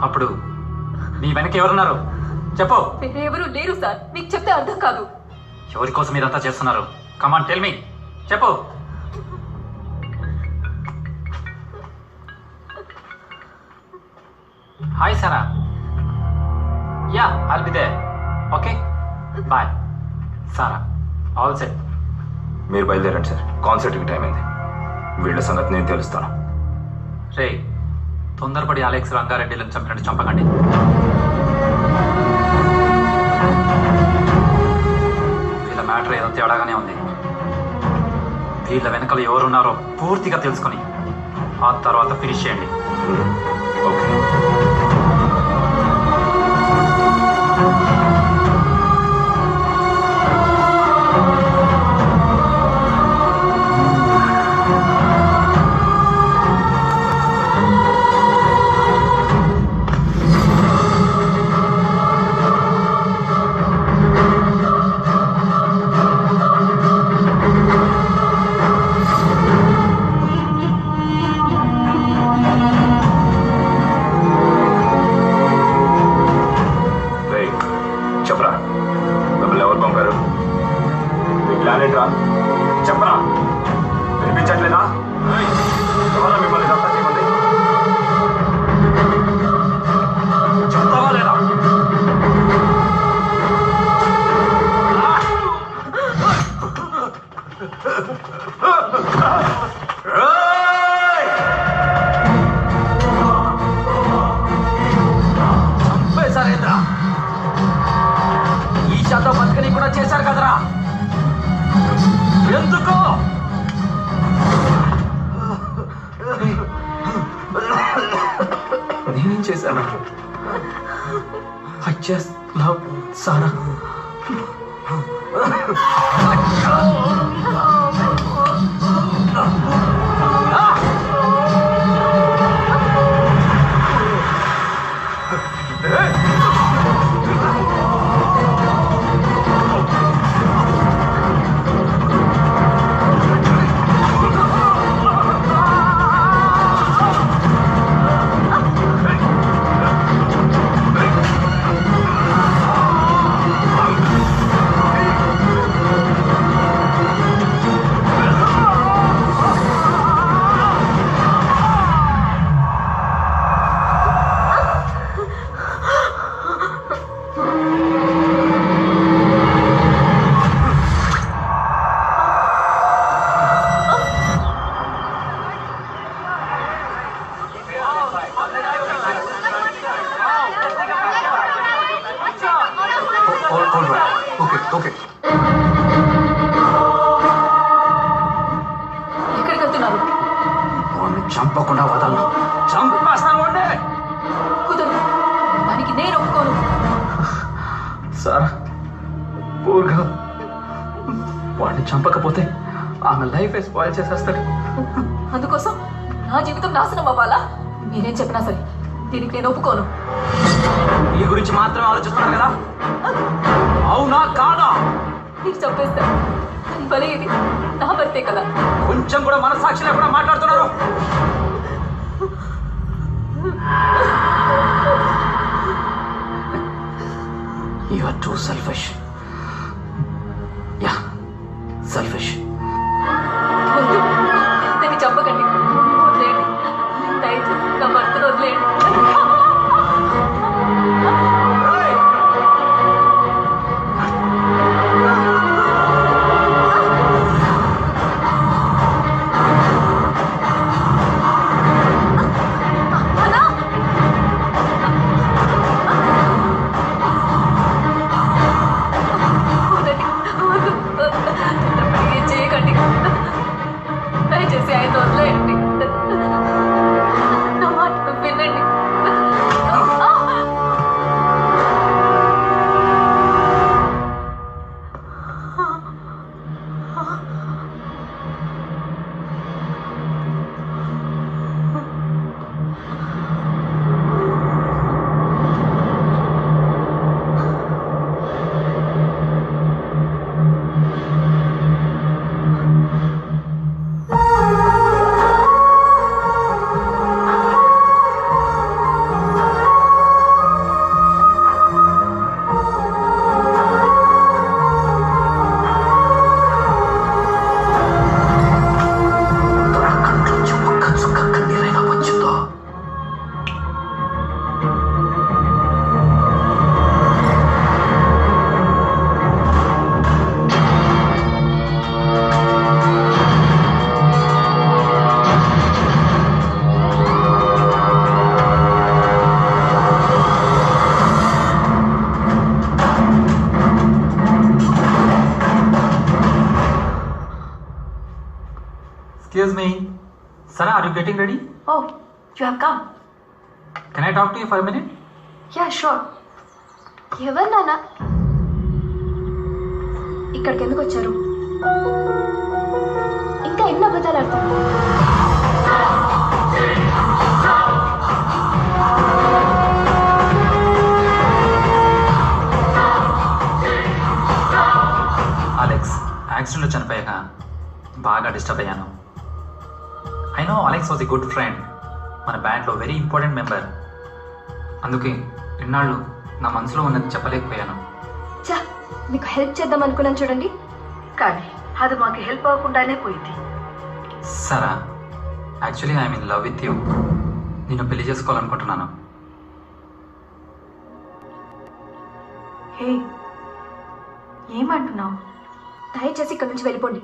అప్పుడు నీ వెనక ఎవరున్నారు చెప్పు. వేరెవరూ లేరు సార్, మీకు చెప్తే అర్థం కాదు. ఎవరి కోసం మీరంతా చేస్తున్నారు? కమాన్ టెల్ మీ, చెప్పు. Hi Sara. Yeah, I'll be there. Okay, bye. Sara, all set. మీరు బయలుదేరండి సార్, కాన్సర్ట్కి టైం అయింది. వీళ్ళ సంగతి నేను తెలుస్తాను. రే, తొందరపడి అలెక్స్ రంగారెడ్డిలను చంపినట్టు చంపకండి. వీళ్ళ మ్యాటర్ ఏదో తేడాగానే ఉంది. వీళ్ళ వెనకాల ఎవరున్నారో పూర్తిగా తెలుసుకొని ఆ తర్వాత ఫినిష్ చేయండి. ఓకే. చెప్పరా, మిమ్మల్ని ఎవరు పంపారు? మీ ప్లాన్ ఏంట్రా? చెప్పరా, వినిపించట్లేదా? ఎవరా మిమ్మల్ని ఇదంతా చేయమంది? చెప్తావా లేదా? చంపేశారేంద్రా? ఈషాతో బతకని కూడా చేశారు కదరా, ఎందుకు? నేనేం చేశాను? I just love Sara. Okay okay. ఎక్కడికి వెళ్తున్నారు? వాడిని చంపకుండా వదలను. చంపేస్తాను వాడిని. కుదరదు, దానికి నేను ఒప్పుకోను. సార్ పూర్గా వాడిని చంపకపోతే ఆమె లైఫ్ స్పాయిల్ చేసేస్తాడు. అందుకోసం నా జీవితం నాశనం అవ్వాలా? మీరేం చెప్పినా సరే దీనికి నేను ఒప్పుకోను. మీ గురించి మాత్రమే ఆలోచిస్తున్నారు కదా? అవునా కాదా? మీరు చంపేస్తారు కానీ భలే ఇది నా భర్తే కదా. కొంచెం కూడా మనసాక్షి లేకుండా మాట్లాడుతున్నారు. You are too selfish. Yeah, selfish. వద్దు, దాన్ని చంపకండి, వదిలేయండి. దయచేసి నా భర్తను వదిలేయండి. చేయకండి, దయచేసి ఆయన వదిలేయండి. నా మాట వినండి. Excuse me. Sana, are you getting ready? Oh, you have come. Can I talk to you for a minute? Yeah, sure. ఎవరు నాన్న? ఇక్కడికి ఎందుకు వచ్చారు? ఇంకా ఎన్ని అబద్ధాలు ఆడుతున్నారు? అలెక్స్ యాక్సిడెంట్లో చనిపోయాక బాగా డిస్టర్బ్ అయ్యాను. I know Alex was a good friend, మన బ్యాండ్లో వెరీ ఇంపార్టెంట్ మెంబర్. అందుకే ఇన్నాళ్ళు నా మనసులో ఉన్నది చెప్పలేకపోయాను. చా, మీకు హెల్ప్ చేద్దాం అనుకున్నాను చూడండి. కానీ అది మాకు హెల్ప్ అవ్వకుండానే పోయింది. సరా, actually I'm in love with you. నిన్ను పెళ్లి చేసుకోవాలనుకుంటున్నాను. హే, ఏమంటున్నావు? దయచేసి ఇక్కడి నుంచి వెళ్ళిపోండి.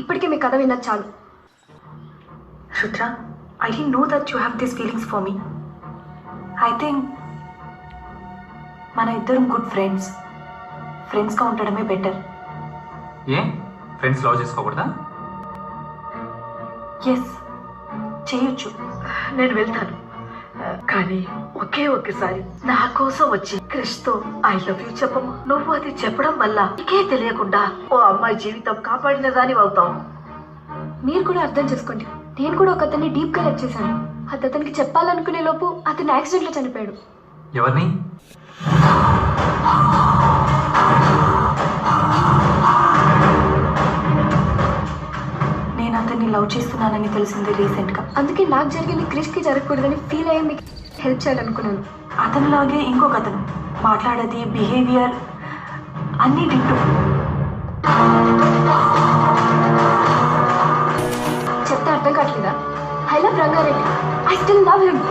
ఇప్పటికే మీ కథ విన్నది చాలు. Rudra, I don't know that you have these feelings for me. I think మన ఇద్దరం గుడ్ ఫ్రెండ్స్గా ఉండడమే బెటర్. ఏ ఫ్రెండ్స్ లవ్ చేసుకోకూడదా? ఎస్, చేయొచ్చు. నేను వెళ్తాను, కానీ ఒకేసారి నా కోసం వచ్చి క్రిష్తో ఐ లవ్ యూ చెప్పమ్మా. నువ్వు అది చెప్పడం వల్ల నీకే తెలియకుండా ఓ అమ్మాయి జీవితం కాపాడిన దాని అవుతావు. మీరు కూడా అర్థం చేసుకోండి, నేను కూడా ఒక అతన్ని డీప్గా లవ్ చేశాను. అది అతనికి చెప్పాలనుకునే లోపు అతను యాక్సిడెంట్లో చనిపోయాడు. ఎవరిని? నేను అతన్ని లవ్ చేస్తున్నానని తెలిసింది రీసెంట్గా. అందుకే నాకు జరిగింది క్రిష్కి జరగకూడదని ఫీల్ అయ్యి మీకు హెల్ప్ చేయాలనుకున్నాను. అతనిలాగే ఇంకొక అతను మాట్లాడేది, బిహేవియర్ అన్నీ డిట్టు. చెప్తే అర్థం కావట్లేదా? I love Rangareddy. I still love him.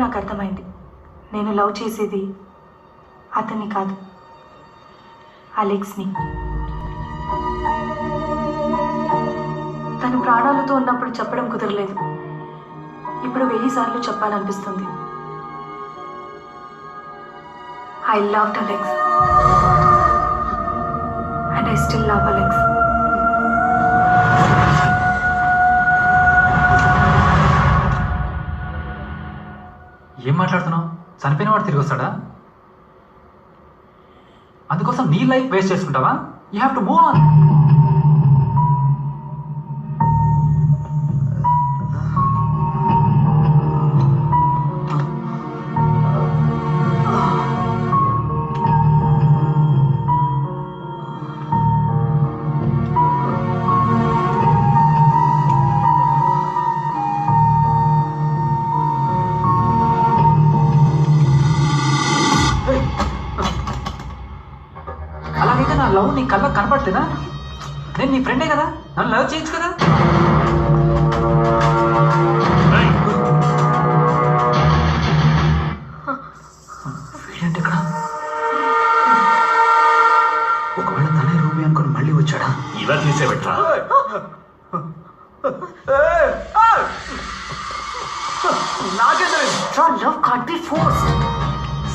నాకు అర్థమైంది. నేను లవ్ చేసేది అతన్ని కాదు, అలెక్స్ని. తను ప్రాణాలతో ఉన్నప్పుడు చెప్పడం కుదరలేదు. ఇప్పుడు 1000 సార్లు చెప్పాలనిపిస్తుంది. I loved Alex. And I still love Alex. ఏం మాట్లాడుతున్నావు? చనిపోయిన వాడు తిరిగి వస్తాడా? అందుకోసం నీ లైఫ్ వేస్ట్ చేసుకుంటావా? You have to move on. అలాగైతే నా లవ్ నీ కళ్ళకు కనపడలేదా? నేను నీ ఫ్రెండే కదా, నన్ను లవ్ చేయొచ్చు కదా. వీడేంటి ఇక్కడ? ఒకవేళ తనే రూబీ అనుకుని మళ్ళీ వచ్చాడా? ఇలా తీసేబెట్టరా? Your love can't be forced.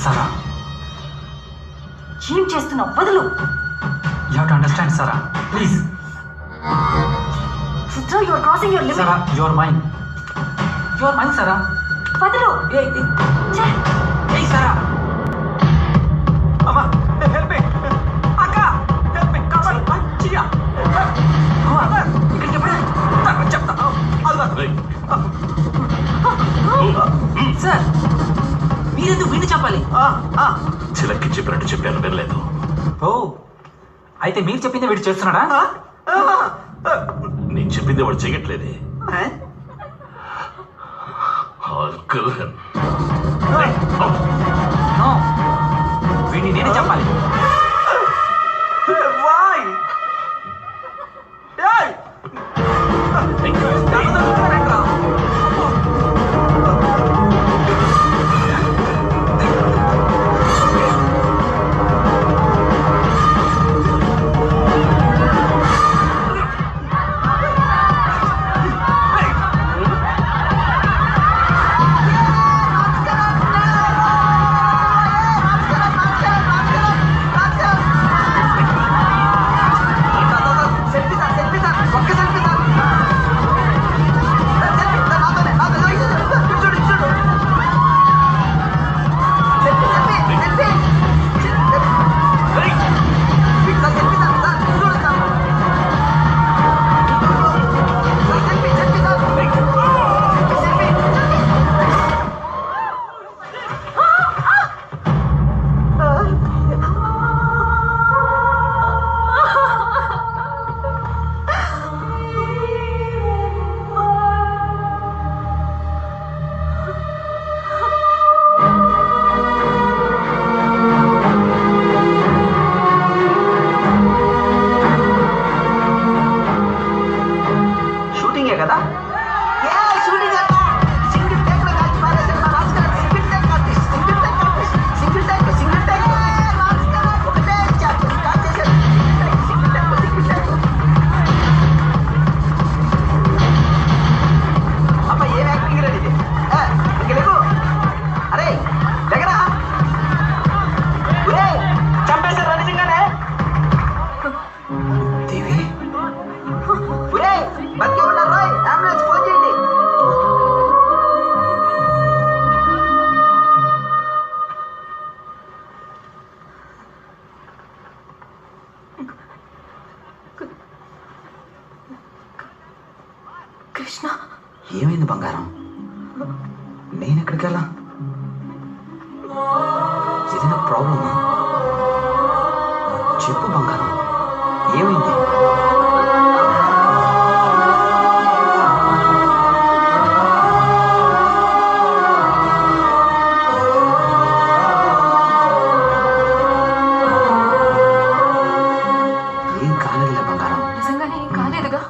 సారా, ఏం చేస్తున్నావు? వదులు. You have to understand Sarah, please. Rutra, you are crossing your limit. Sarah, your mind, your mind Sarah. వదులు. ఛే! ఏయ్ సారా, అమ్మా హెల్ప్ మీ అక్క, హెల్ప్ మీ కమాన్ మంచిగా ఇక్కడికి ఎప్పుడు? చెప్తా. రేయ్, సార్, మీరెందుకు వీడిని చెప్పాలి? చిలక్కి చెప్పినట్టు చెప్పాను, వినలేదు. ఓ, అయితే మీరు చెప్పింది వీడు చేస్తున్నాడా? నేను చెప్పింది వాడు చెయ్యట్లేదే. నో, వీడిని నేనే చెప్పాలి. Why? Hey! కృష్ణ, ఏమైంది బంగారం? నేను ఎక్కడికి వెళ్ళా? ఏదైనా ప్రాబ్లమా? చెప్పు బంగారం, ఏమైంది? ఏం కాలేదులే బంగారం. నిజంగానే ఏం కాలేదుగా?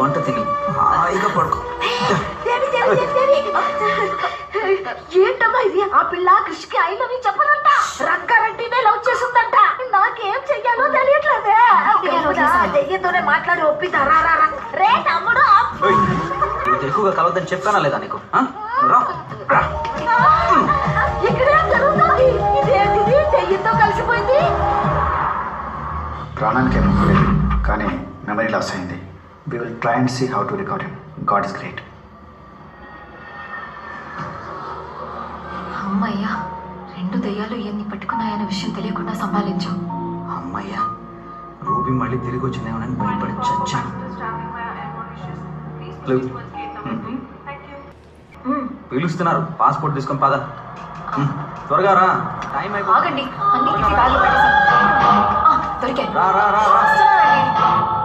వంట తిని హాయిగా పడుకో. ఏంటమ్మా ఇది? ఆ పిల్ల కృష్ణకి ఐ లవ్ యూ చెప్పదంట, రంగారెడ్డినే లవ్ చేస్తుందంట. నాకేం చెయ్యాలో తెలియట్లేదే. దెయ్యంతోనే మాట్లాడి ఒప్పిద్దారా? రే తమ్ముడు, నువ్వు ఎక్కువగా కలవద్దని చెప్పానా లేదా నీకు? రా, రా. ఇక్కడేం జరుగుతుంది? ఇదేంటిది? దెయ్యంతో కలిసిపోయింది. ప్రాణానికి ఏమో లేదు, కానీ మెమరీ లాస్ అయింది. We will try and see how to record him. God is great. అమ్మయ్యా, 2 దెయ్యాలు ఇవన్నీ పట్టుకున్నాయన్న విషయం తెలియకుండా సంభాలించు. అమ్మయ్యా, రూబీ మళ్ళీ తిరిగి వచ్చిందేమోనని భయపడి చచ్చాను. పిలుస్తున్నారు, పాస్పోర్ట్ తీసుకొని పద. త్వరగా రా, టైం అయిపోయింది. ఆగండి, అన్ని బ్యాగ్లో పెట్టేశాను. దొరికాను. రా రా రా రా. వస్తున్నానండి.